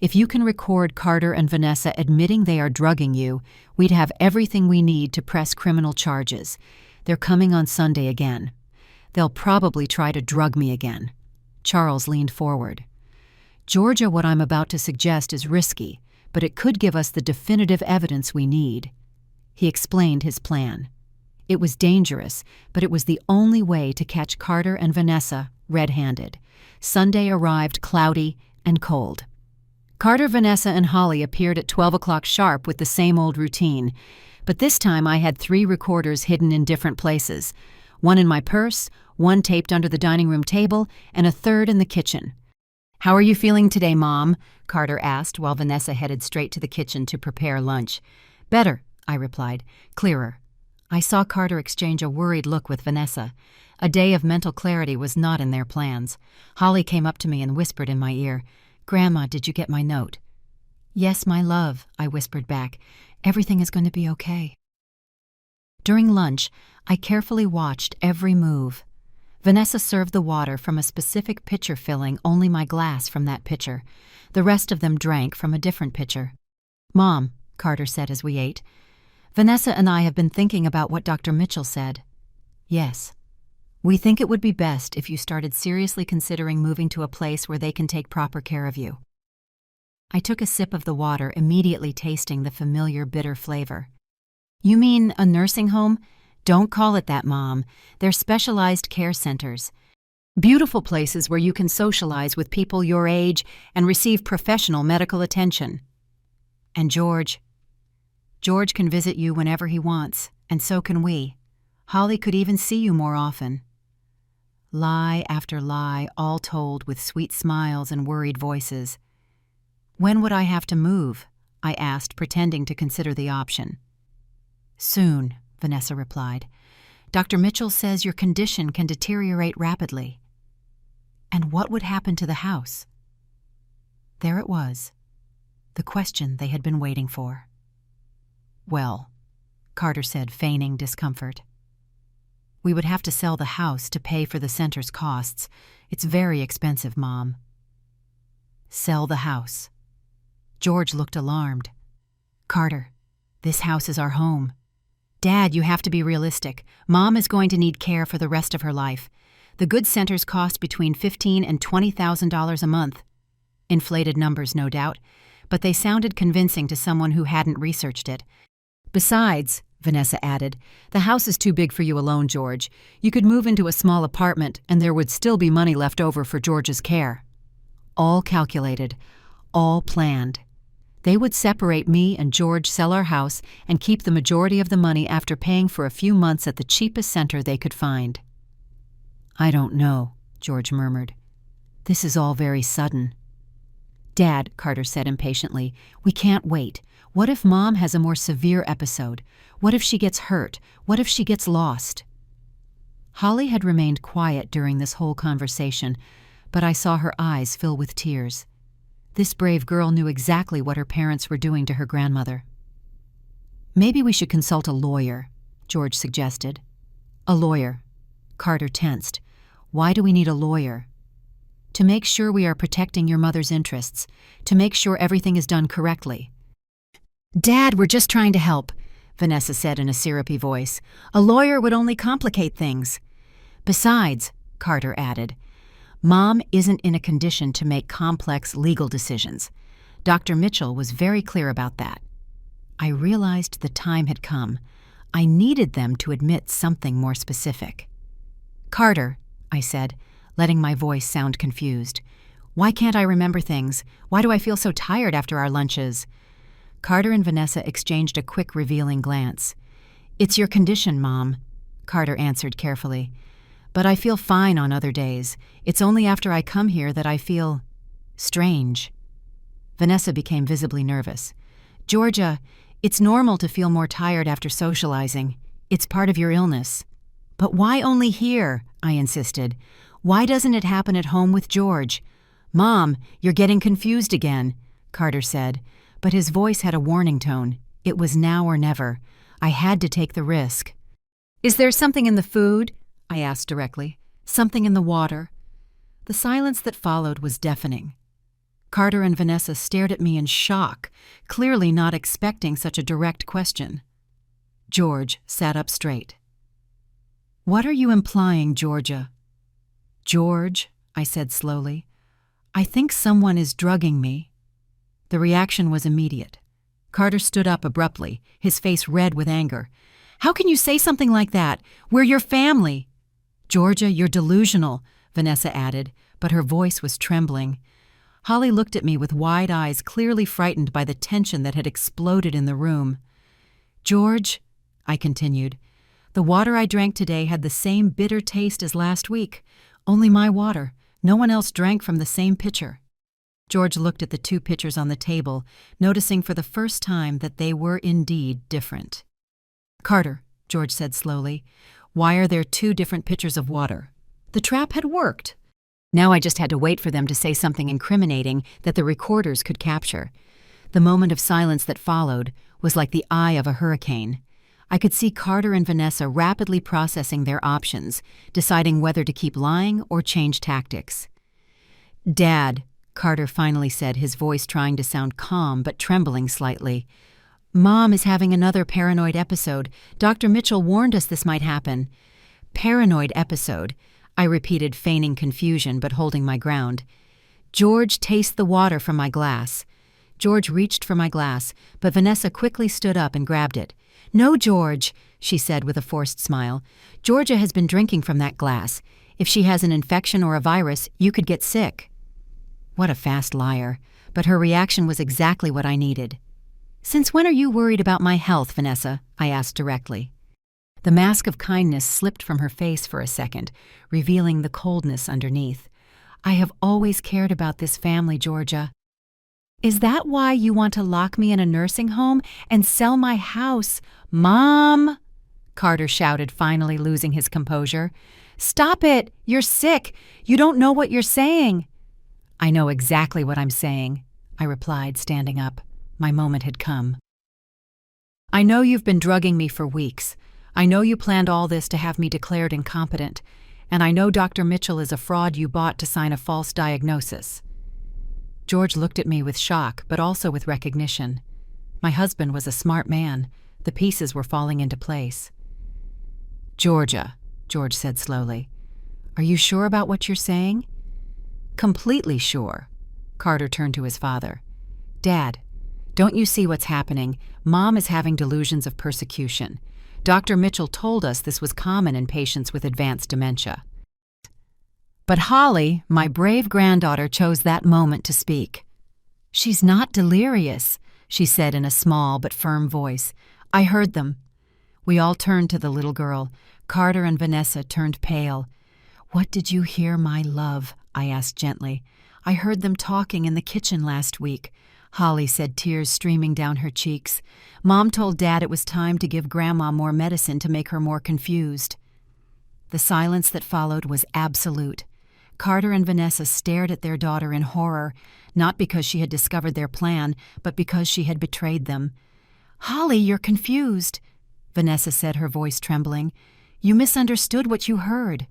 If you can record Carter and Vanessa admitting they are drugging you, we'd have everything we need to press criminal charges. They're coming on Sunday again. They'll probably try to drug me again." Charles leaned forward. "Georgia, what I'm about to suggest is risky, but it could give us the definitive evidence we need." He explained his plan. It was dangerous, but it was the only way to catch Carter and Vanessa red-handed. Sunday arrived cloudy and cold. Carter, Vanessa, and Holly appeared at 12 o'clock sharp with the same old routine, but this time I had 3 recorders hidden in different places. One in my purse, one taped under the dining room table, and a third in the kitchen. "How are you feeling today, Mom?" Carter asked while Vanessa headed straight to the kitchen to prepare lunch. "Better," I replied. "Clearer." I saw Carter exchange a worried look with Vanessa. A day of mental clarity was not in their plans. Holly came up to me and whispered in my ear, "Grandma, did you get my note?" "Yes, my love," I whispered back. "Everything is going to be okay." During lunch, I carefully watched every move. Vanessa served the water from a specific pitcher, filling only my glass from that pitcher. The rest of them drank from a different pitcher. "Mom," Carter said as we ate, "Vanessa and I have been thinking about what Dr. Mitchell said." "Yes. We think it would be best if you started seriously considering moving to a place where they can take proper care of you." I took a sip of the water, immediately tasting the familiar bitter flavor. "You mean a nursing home?" "Don't call it that, Mom. They're specialized care centers. Beautiful places where you can socialize with people your age and receive professional medical attention. And George can visit you whenever he wants, and so can we. Holly could even see you more often. Lie after lie, all told with sweet smiles and worried voices. When would I have to move? I asked, pretending to consider the option. Soon, Vanessa replied. Dr. Mitchell says your condition can deteriorate rapidly. And what would happen to the house? There it was, the question they had been waiting for. Well, Carter said, feigning discomfort. We would have to sell the house to pay for the center's costs. It's very expensive, Mom. Sell the house. George looked alarmed. Carter, this house is our home. Dad, you have to be realistic. Mom is going to need care for the rest of her life. The good centers cost between $15,000 and $20,000 a month. Inflated numbers, no doubt, but they sounded convincing to someone who hadn't researched it. Besides, Vanessa added, the house is too big for you alone, George. You could move into a small apartment and there would still be money left over for George's care. All calculated, all planned. They would separate me and George, sell our house, and keep the majority of the money after paying for a few months at the cheapest center they could find. I don't know, George murmured. This is all very sudden. Dad, Carter said impatiently, we can't wait. What if Mom has a more severe episode? What if she gets hurt? What if she gets lost? Holly had remained quiet during this whole conversation, but I saw her eyes fill with tears. This brave girl knew exactly what her parents were doing to her grandmother. Maybe we should consult a lawyer, George suggested. A lawyer. Carter tensed. Why do we need a lawyer? To make sure we are protecting your mother's interests, to make sure everything is done correctly. Dad, we're just trying to help, Vanessa said in a syrupy voice. A lawyer would only complicate things. Besides, Carter added, Mom isn't in a condition to make complex legal decisions. Dr. Mitchell was very clear about that. I realized the time had come. I needed them to admit something more specific. Carter, I said, letting my voice sound confused. Why can't I remember things? Why do I feel so tired after our lunches? Carter and Vanessa exchanged a quick, revealing glance. It's your condition, Mom, Carter answered carefully. But I feel fine on other days. It's only after I come here that I feel strange. Vanessa became visibly nervous. Georgia, it's normal to feel more tired after socializing. It's part of your illness. But why only here? I insisted. Why doesn't it happen at home with George? Mom, you're getting confused again, Carter said, but his voice had a warning tone. It was now or never. I had to take the risk. Is there something in the food? I asked directly. Something in the water? The silence that followed was deafening. Carter and Vanessa stared at me in shock, clearly not expecting such a direct question. George sat up straight. What are you implying, Georgia? George, I said slowly, I think someone is drugging me. The reaction was immediate. Carter stood up abruptly, his face red with anger. How can you say something like that? We're your family. Georgia, you're delusional, Vanessa added, but her voice was trembling. Holly looked at me with wide eyes, clearly frightened by the tension that had exploded in the room. George, I continued, the water I drank today had the same bitter taste as last week. Only my water. No one else drank from the same pitcher. George looked at the two pitchers on the table, noticing for the first time that they were indeed different. Carter, George said slowly, why are there two different pitchers of water? The trap had worked. Now I just had to wait for them to say something incriminating that the recorders could capture. The moment of silence that followed was like the eye of a hurricane. I could see Carter and Vanessa rapidly processing their options, deciding whether to keep lying or change tactics. Dad, Carter finally said, his voice trying to sound calm but trembling slightly. Mom is having another paranoid episode. Dr. Mitchell warned us this might happen. Paranoid episode, I repeated, feigning confusion but holding my ground. George, taste the water from my glass. George reached for my glass, but Vanessa quickly stood up and grabbed it. No, George, she said with a forced smile. Georgia has been drinking from that glass. If she has an infection or a virus, you could get sick." What a fast liar, but her reaction was exactly what I needed. "Since when are you worried about my health, Vanessa?" I asked directly. The mask of kindness slipped from her face for a second, revealing the coldness underneath. "I have always cared about this family, Georgia." "Is that why you want to lock me in a nursing home and sell my house?" "Mom!" Carter shouted, finally losing his composure. "Stop it! You're sick! You don't know what you're saying!" "I know exactly what I'm saying," I replied, standing up. My moment had come. "I know you've been drugging me for weeks. I know you planned all this to have me declared incompetent. And I know Dr. Mitchell is a fraud you bought to sign a false diagnosis." George looked at me with shock, but also with recognition. My husband was a smart man. The pieces were falling into place. "Georgia," George said slowly, "are you sure about what you're saying?" "Completely sure." Carter turned to his father. "Dad, don't you see what's happening? Mom is having delusions of persecution. Dr. Mitchell told us this was common in patients with advanced dementia." But Holly, my brave granddaughter, chose that moment to speak. "She's not delirious," she said in a small but firm voice. "I heard them." We all turned to the little girl. Carter and Vanessa turned pale. "What did you hear, my love?" I asked gently. "I heard them talking in the kitchen last week," Holly said, tears streaming down her cheeks. "Mom told Dad it was time to give Grandma more medicine to make her more confused." The silence that followed was absolute. Carter and Vanessa stared at their daughter in horror, not because she had discovered their plan, but because she had betrayed them. "Holly, you're confused," Vanessa said, her voice trembling. "You misunderstood what you heard."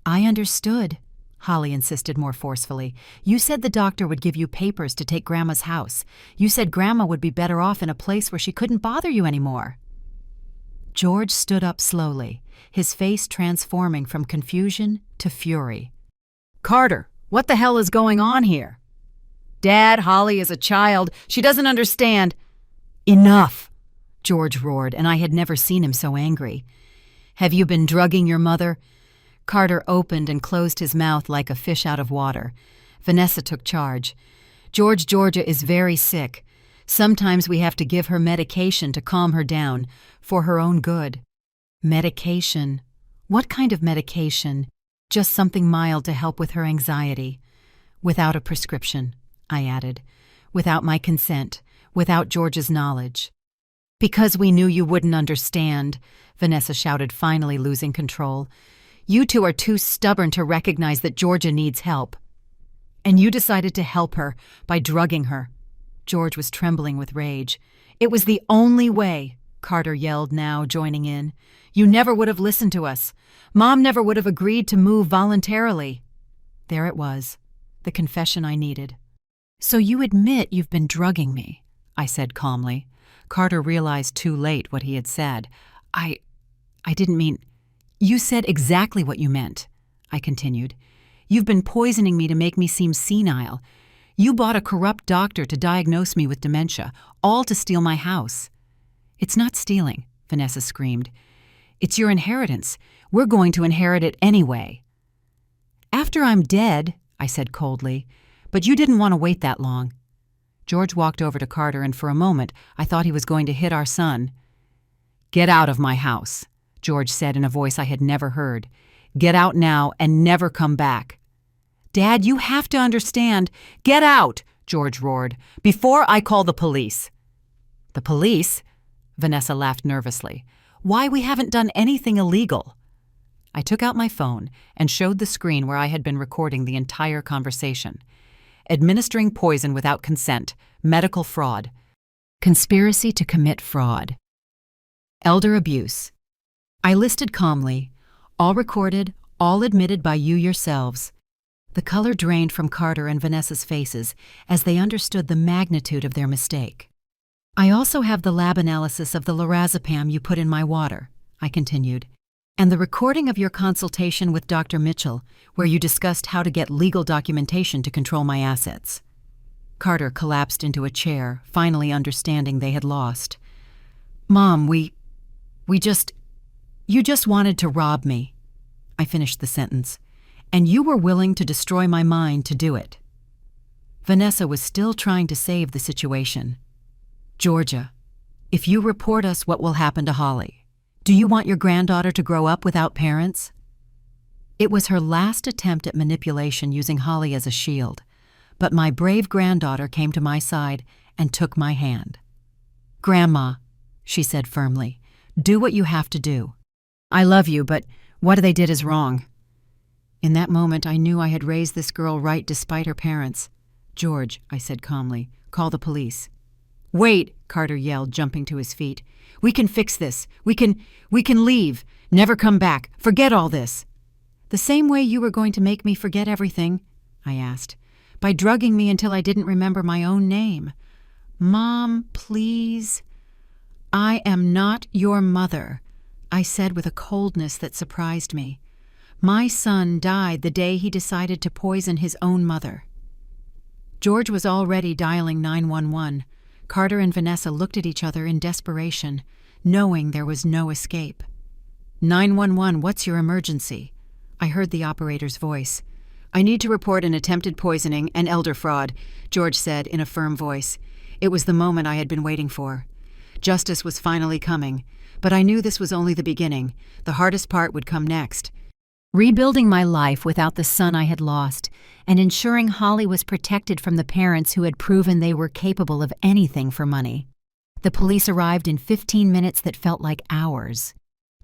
"I understood," Holly insisted more forcefully. "You said the doctor would give you papers to take Grandma's house. You said Grandma would be better off in a place where she couldn't bother you anymore." George stood up slowly, his face transforming from confusion to fury. "Carter, what the hell is going on here?" "Dad, Holly is a child. She doesn't understand." "Enough!" George roared, and I had never seen him so angry. "Have you been drugging your mother?" Carter opened and closed his mouth like a fish out of water. Vanessa took charge. "Georgia is very sick. Sometimes we have to give her medication to calm her down, for her own good." "Medication? What kind of medication?" "Just something mild to help with her anxiety." "Without a prescription," I added. "Without my consent, without George's knowledge." "Because we knew you wouldn't understand," Vanessa shouted, finally losing control. "You two are too stubborn to recognize that Georgia needs help. And you decided to help her by drugging her." George was trembling with rage. "It was the only way," Carter yelled, now joining in. "You never would have listened to us. Mom never would have agreed to move voluntarily." There it was, the confession I needed. "So you admit you've been drugging me," I said calmly. Carter realized too late what he had said. I didn't mean—" "You said exactly what you meant," I continued. "You've been poisoning me to make me seem senile. You bought a corrupt doctor to diagnose me with dementia, all to steal my house." "It's not stealing," Vanessa screamed. "It's your inheritance. We're going to inherit it anyway." "After I'm dead," I said coldly. "But you didn't want to wait that long." George walked over to Carter, and for a moment I thought he was going to hit our son. "Get out of my house," George said in a voice I had never heard. "Get out now and never come back." "Dad, you have to understand." "Get out," George roared, "before I call the police." "The police?" Vanessa laughed nervously. "Why, we haven't done anything illegal." I took out my phone and showed the screen where I had been recording the entire conversation. "Administering poison without consent, medical fraud. Conspiracy to commit fraud. Elder abuse." I listed calmly, "All recorded, all admitted by you yourselves." The color drained from Carter and Vanessa's faces as they understood the magnitude of their mistake. "I also have the lab analysis of the lorazepam you put in my water," I continued, "and the recording of your consultation with Dr. Mitchell, where you discussed how to get legal documentation to control my assets." Carter collapsed into a chair, finally understanding they had lost. "Mom, you just wanted to rob me." I finished the sentence. And you were willing to destroy my mind to do it. Vanessa was still trying to save the situation. Georgia, if you report us, what will happen to Holly? Do you want your granddaughter to grow up without parents? It was her last attempt at manipulation using Holly as a shield, but my brave granddaughter came to my side and took my hand. Grandma, she said firmly, do what you have to do. I love you, but what they did is wrong. In that moment, I knew I had raised this girl right despite her parents. George, I said calmly, call the police. Wait, Carter yelled, jumping to his feet. We can fix this. We can leave. Never come back. Forget all this. The same way you were going to make me forget everything, I asked, by drugging me until I didn't remember my own name. Mom, please. I am not your mother, I said with a coldness that surprised me. My son died the day he decided to poison his own mother. George was already dialing 911. Carter and Vanessa looked at each other in desperation, knowing there was no escape. 911, what's your emergency? I heard the operator's voice. I need to report an attempted poisoning and elder fraud, George said in a firm voice. It was the moment I had been waiting for. Justice was finally coming, but I knew this was only the beginning. The hardest part would come next. Rebuilding my life without the son I had lost, and ensuring Holly was protected from the parents who had proven they were capable of anything for money. The police arrived in 15 minutes that felt like hours.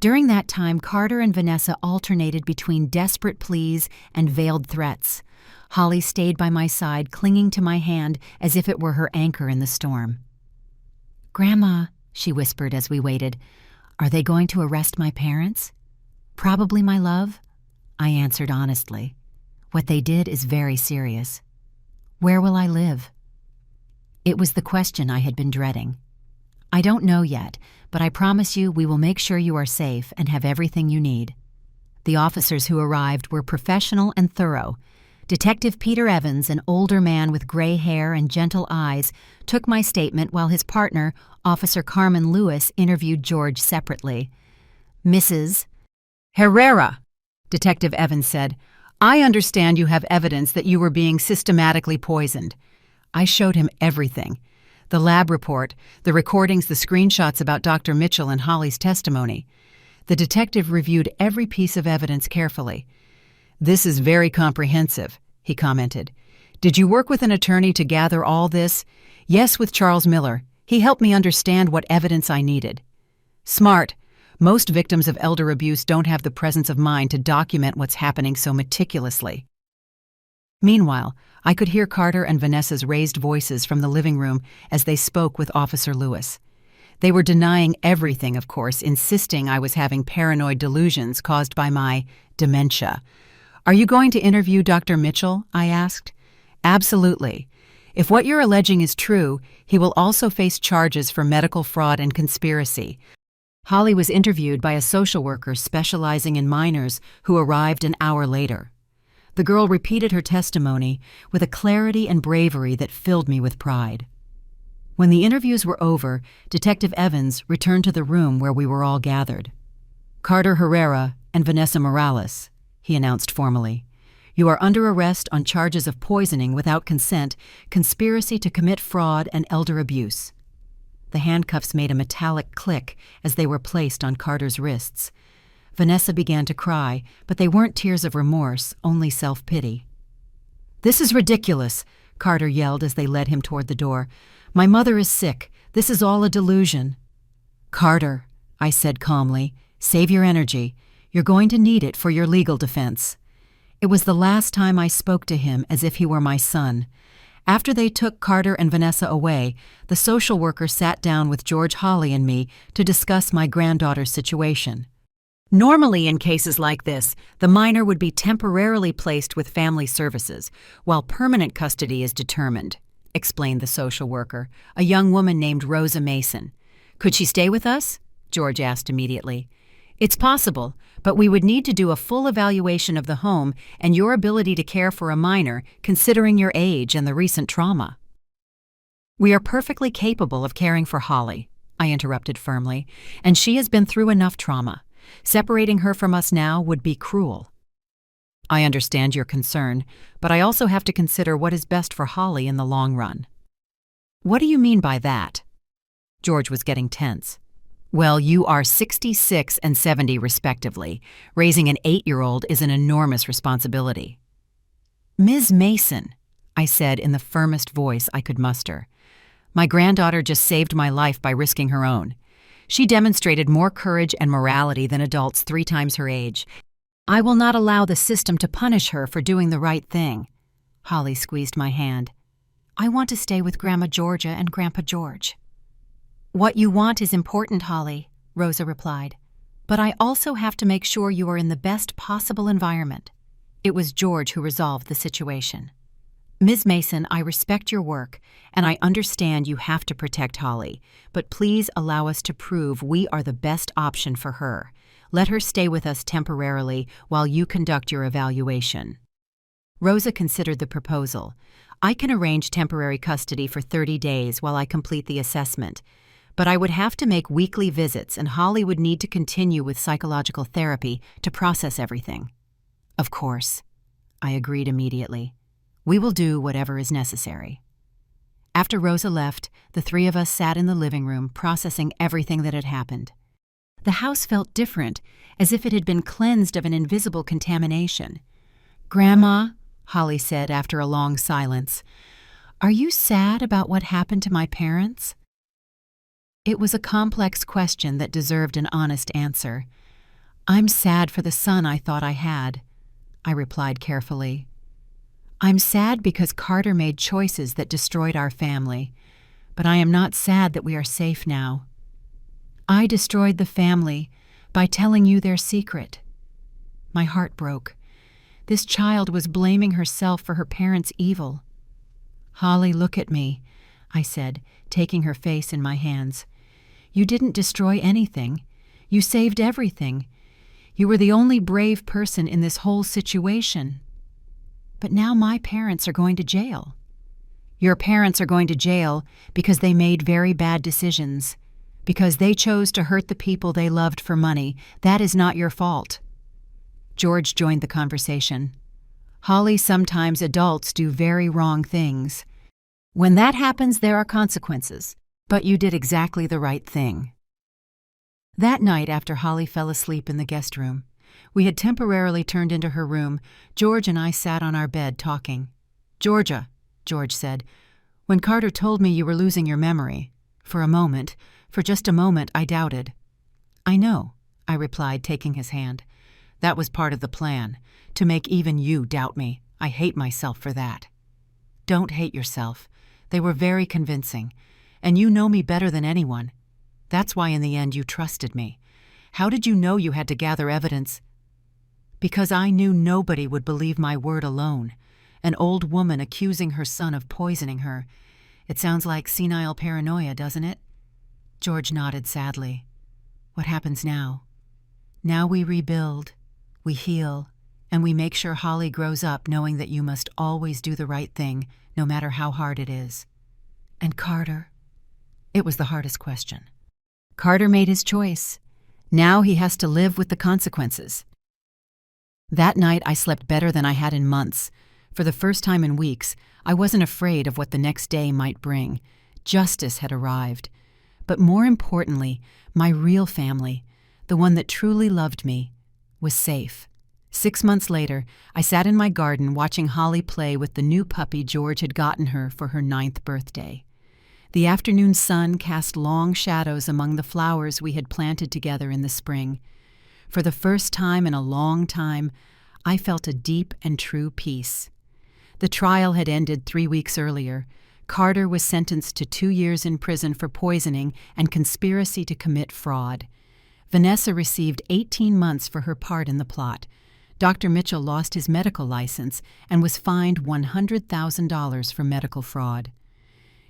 During that time, Carter and Vanessa alternated between desperate pleas and veiled threats. Holly stayed by my side, clinging to my hand as if it were her anchor in the storm. Grandma, she whispered as we waited, are they going to arrest my parents? Probably, my love, I answered honestly. What they did is very serious. Where will I live? It was the question I had been dreading. I don't know yet, but I promise you we will make sure you are safe and have everything you need. The officers who arrived were professional and thorough. Detective Peter Evans, an older man with gray hair and gentle eyes, took my statement while his partner, Officer Carmen Lewis, interviewed George separately. Mrs. Herrera, Detective Evans said, I understand you have evidence that you were being systematically poisoned. I showed him everything. The lab report, the recordings, the screenshots about Dr. Mitchell and Holly's testimony. The detective reviewed every piece of evidence carefully. This is very comprehensive, he commented. Did you work with an attorney to gather all this? Yes, with Charles Miller. He helped me understand what evidence I needed. Smart. Most victims of elder abuse don't have the presence of mind to document what's happening so meticulously. Meanwhile, I could hear Carter and Vanessa's raised voices from the living room as they spoke with Officer Lewis. They were denying everything, of course, insisting I was having paranoid delusions caused by my dementia. Are you going to interview Dr. Mitchell? I asked. Absolutely. If what you're alleging is true, he will also face charges for medical fraud and conspiracy. Holly was interviewed by a social worker specializing in minors who arrived an hour later. The girl repeated her testimony with a clarity and bravery that filled me with pride. When the interviews were over, Detective Evans returned to the room where we were all gathered. Carter Herrera and Vanessa Morales, he announced formally. You are under arrest on charges of poisoning without consent, conspiracy to commit fraud, and elder abuse. The handcuffs made a metallic click as they were placed on Carter's wrists. Vanessa began to cry, but they weren't tears of remorse, only self-pity. This is ridiculous, Carter yelled as they led him toward the door. My mother is sick. This is all a delusion. Carter, I said calmly, save your energy. You're going to need it for your legal defense. It was the last time I spoke to him as if he were my son. After they took Carter and Vanessa away, the social worker sat down with George, Holly, and me to discuss my granddaughter's situation. Normally, in cases like this, the minor would be temporarily placed with family services, while permanent custody is determined, explained the social worker, a young woman named Rosa Mason. Could she stay with us? George asked immediately. It's possible, but we would need to do a full evaluation of the home and your ability to care for a minor, considering your age and the recent trauma. We are perfectly capable of caring for Holly, I interrupted firmly, and she has been through enough trauma. Separating her from us now would be cruel. I understand your concern, but I also have to consider what is best for Holly in the long run. What do you mean by that? George was getting tense. Well, you are 66 and 70 respectively. Raising an 8-year-old is an enormous responsibility. Ms. Mason, I said in the firmest voice I could muster. My granddaughter just saved my life by risking her own. She demonstrated more courage and morality than adults 3 times her age. I will not allow the system to punish her for doing the right thing. Holly squeezed my hand. I want to stay with Grandma Georgia and Grandpa George. What you want is important, Holly, Rosa replied. But I also have to make sure you are in the best possible environment. It was George who resolved the situation. Ms. Mason, I respect your work, and I understand you have to protect Holly, but please allow us to prove we are the best option for her. Let her stay with us temporarily while you conduct your evaluation. Rosa considered the proposal. I can arrange temporary custody for 30 days while I complete the assessment, but I would have to make weekly visits and Holly would need to continue with psychological therapy to process everything. Of course, I agreed immediately. We will do whatever is necessary. After Rosa left, the 3 of us sat in the living room processing everything that had happened. The house felt different, as if it had been cleansed of an invisible contamination. Grandma, Holly said after a long silence, are you sad about what happened to my parents? It was a complex question that deserved an honest answer. I'm sad for the son I thought I had, I replied carefully. I'm sad because Carter made choices that destroyed our family, but I am not sad that we are safe now. I destroyed the family by telling you their secret. My heart broke. This child was blaming herself for her parents' evil. Holly, look at me, I said, taking her face in my hands. You didn't destroy anything. You saved everything. You were the only brave person in this whole situation. But now my parents are going to jail. Your parents are going to jail because they made very bad decisions. Because they chose to hurt the people they loved for money. That is not your fault. George joined the conversation. Holly, sometimes adults do very wrong things. When that happens, there are consequences. But you did exactly the right thing. That night, after Holly fell asleep in the guest room, we had temporarily turned into her room. George and I sat on our bed talking. Georgia, George said, when Carter told me you were losing your memory, for just a moment, I doubted. I know, I replied, taking his hand. That was part of the plan, to make even you doubt me. I hate myself for that. Don't hate yourself. They were very convincing, and you know me better than anyone. That's why in the end you trusted me. How did you know you had to gather evidence? Because I knew nobody would believe my word alone. An old woman accusing her son of poisoning her. It sounds like senile paranoia, doesn't it? George nodded sadly. What happens now? Now we rebuild, we heal, and we make sure Holly grows up knowing that you must always do the right thing, no matter how hard it is. And Carter? It was the hardest question. Carter made his choice. Now he has to live with the consequences. That night I slept better than I had in months. For the first time in weeks, I wasn't afraid of what the next day might bring. Justice had arrived. But more importantly, my real family, the one that truly loved me, was safe. 6 months later, I sat in my garden watching Holly play with the new puppy George had gotten her for her 9th birthday. The afternoon sun cast long shadows among the flowers we had planted together in the spring. For the first time in a long time, I felt a deep and true peace. The trial had ended 3 weeks earlier. Carter was sentenced to 2 years in prison for poisoning and conspiracy to commit fraud. Vanessa received 18 months for her part in the plot. Dr. Mitchell lost his medical license and was fined $100,000 for medical fraud.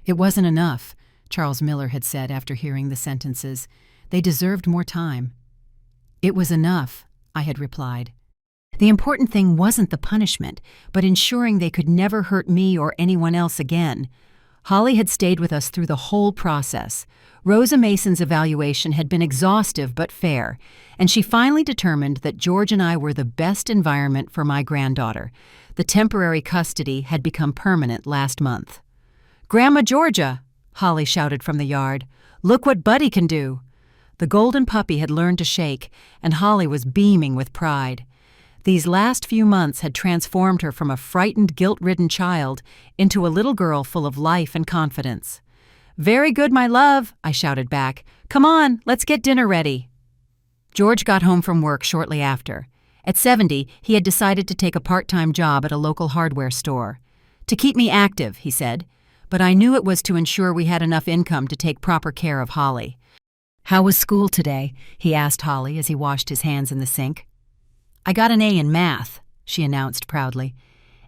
It wasn't enough, Charles Miller had said after hearing the sentences. They deserved more time. It was enough, I had replied. The important thing wasn't the punishment, but ensuring they could never hurt me or anyone else again. Holly had stayed with us through the whole process. Rosa Mason's evaluation had been exhaustive but fair, and she finally determined that George and I were the best environment for my granddaughter. The temporary custody had become permanent last month. "Grandma Georgia!" Holly shouted from the yard. "Look what Buddy can do!" The golden puppy had learned to shake, and Holly was beaming with pride. These last few months had transformed her from a frightened, guilt-ridden child into a little girl full of life and confidence. "Very good, my love," I shouted back. "Come on, let's get dinner ready." George got home from work shortly after. At 70, he had decided to take a part-time job at a local hardware store. "To keep me active," he said, but I knew it was to ensure we had enough income to take proper care of Holly. "How was school today?" he asked Holly as he washed his hands in the sink. "I got an A in math," she announced proudly,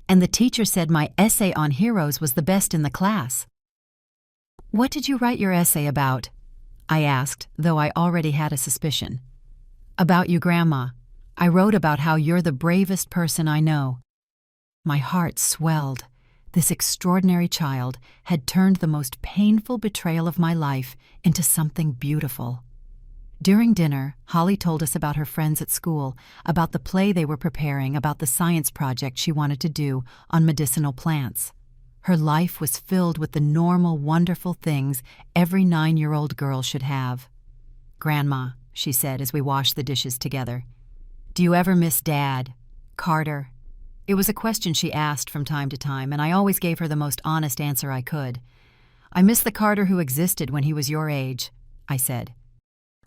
"and the teacher said my essay on heroes was the best in the class." "What did you write your essay about?" I asked, though I already had a suspicion. "About you, Grandma. I wrote about how you're the bravest person I know." My heart swelled. This extraordinary child had turned the most painful betrayal of my life into something beautiful. During dinner, Holly told us about her friends at school, about the play they were preparing, about the science project she wanted to do on medicinal plants. Her life was filled with the normal, wonderful things every 9-year-old girl should have. "Grandma," she said as we washed the dishes together, "do you ever miss Dad, Carter?" It was a question she asked from time to time, and I always gave her the most honest answer I could. "I miss the Carter who existed when he was your age," I said.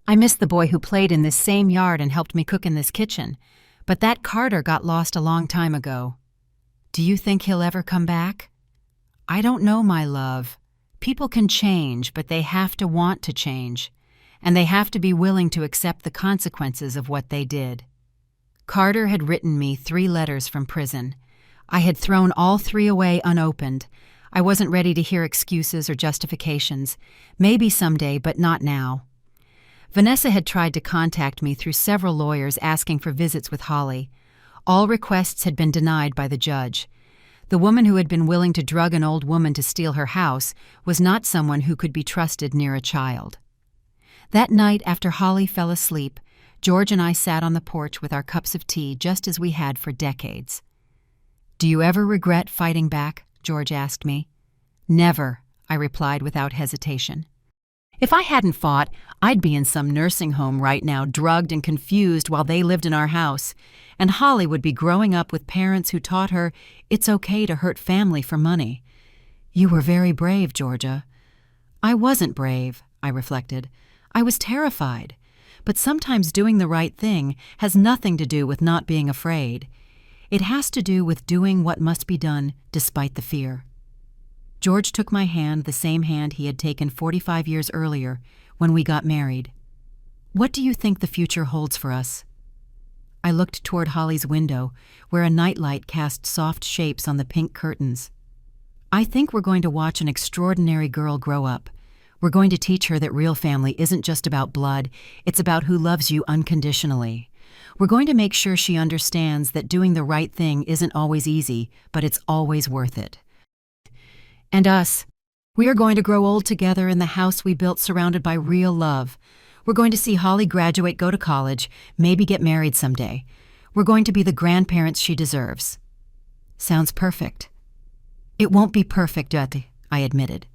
"I miss the boy who played in this same yard and helped me cook in this kitchen, but that Carter got lost a long time ago. Do you think he'll ever come back?" "I don't know, my love. People can change, but they have to want to change, and they have to be willing to accept the consequences of what they did." Carter had written me 3 letters from prison. I had thrown all 3 away unopened. I wasn't ready to hear excuses or justifications. Maybe someday, but not now. Vanessa had tried to contact me through several lawyers asking for visits with Holly. All requests had been denied by the judge. The woman who had been willing to drug an old woman to steal her house was not someone who could be trusted near a child. That night after Holly fell asleep, George and I sat on the porch with our cups of tea just as we had for decades. "Do you ever regret fighting back?" George asked me. "Never," I replied without hesitation. If I hadn't fought, I'd be in some nursing home right now, drugged and confused while they lived in our house, and Holly would be growing up with parents who taught her it's okay to hurt family for money. "You were very brave, Georgia." "I wasn't brave," I reflected. "I was terrified. But sometimes doing the right thing has nothing to do with not being afraid. It has to do with doing what must be done despite the fear." George took my hand, the same hand he had taken 45 years earlier when we got married. "What do you think the future holds for us?" I looked toward Holly's window, where a nightlight cast soft shapes on the pink curtains. "I think we're going to watch an extraordinary girl grow up. We're going to teach her that real family isn't just about blood, it's about who loves you unconditionally. We're going to make sure she understands that doing the right thing isn't always easy, but it's always worth it. And us. We are going to grow old together in the house we built surrounded by real love. We're going to see Holly graduate, go to college, maybe get married someday. We're going to be the grandparents she deserves." Sounds perfect. "It won't be perfect, Dottie," I admitted.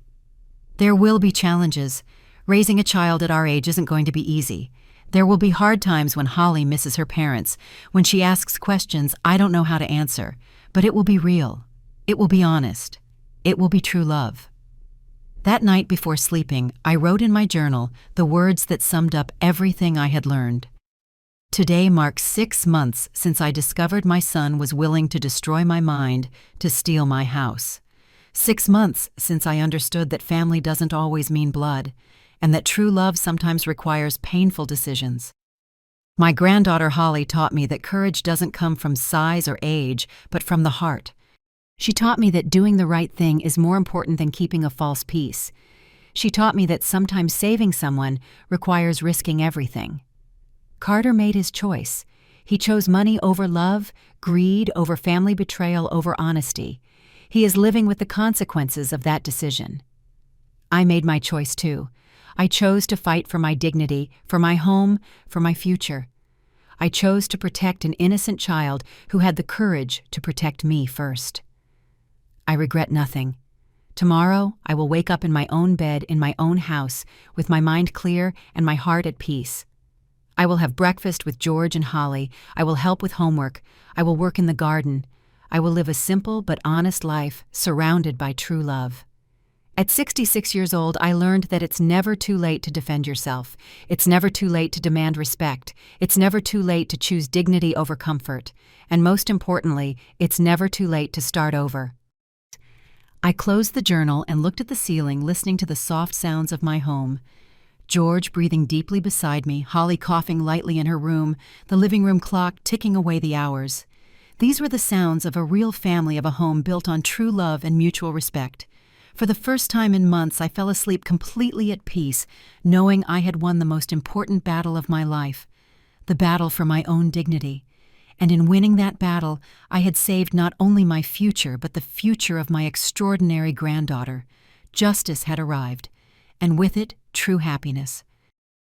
"There will be challenges. Raising a child at our age isn't going to be easy. There will be hard times when Holly misses her parents, when she asks questions I don't know how to answer, but it will be real. It will be honest. It will be true love." That night before sleeping, I wrote in my journal the words that summed up everything I had learned. Today marks 6 months since I discovered my son was willing to destroy my mind to steal my house. 6 months since I understood that family doesn't always mean blood, and that true love sometimes requires painful decisions. My granddaughter Holly taught me that courage doesn't come from size or age, but from the heart. She taught me that doing the right thing is more important than keeping a false peace. She taught me that sometimes saving someone requires risking everything. Carter made his choice. He chose money over love, greed over family betrayal over honesty. He is living with the consequences of that decision. I made my choice too. I chose to fight for my dignity, for my home, for my future. I chose to protect an innocent child who had the courage to protect me first. I regret nothing. Tomorrow, I will wake up in my own bed in my own house, with my mind clear and my heart at peace. I will have breakfast with George and Holly. I will help with homework. I will work in the garden. I will live a simple but honest life, surrounded by true love. At 66 years old, I learned that it's never too late to defend yourself. It's never too late to demand respect. It's never too late to choose dignity over comfort. And most importantly, it's never too late to start over. I closed the journal and looked at the ceiling, listening to the soft sounds of my home. George breathing deeply beside me, Holly coughing lightly in her room, the living room clock ticking away the hours. These were the sounds of a real family, of a home built on true love and mutual respect. For the first time in months, I fell asleep completely at peace, knowing I had won the most important battle of my life, the battle for my own dignity. And in winning that battle, I had saved not only my future, but the future of my extraordinary granddaughter. Justice had arrived, and with it, true happiness.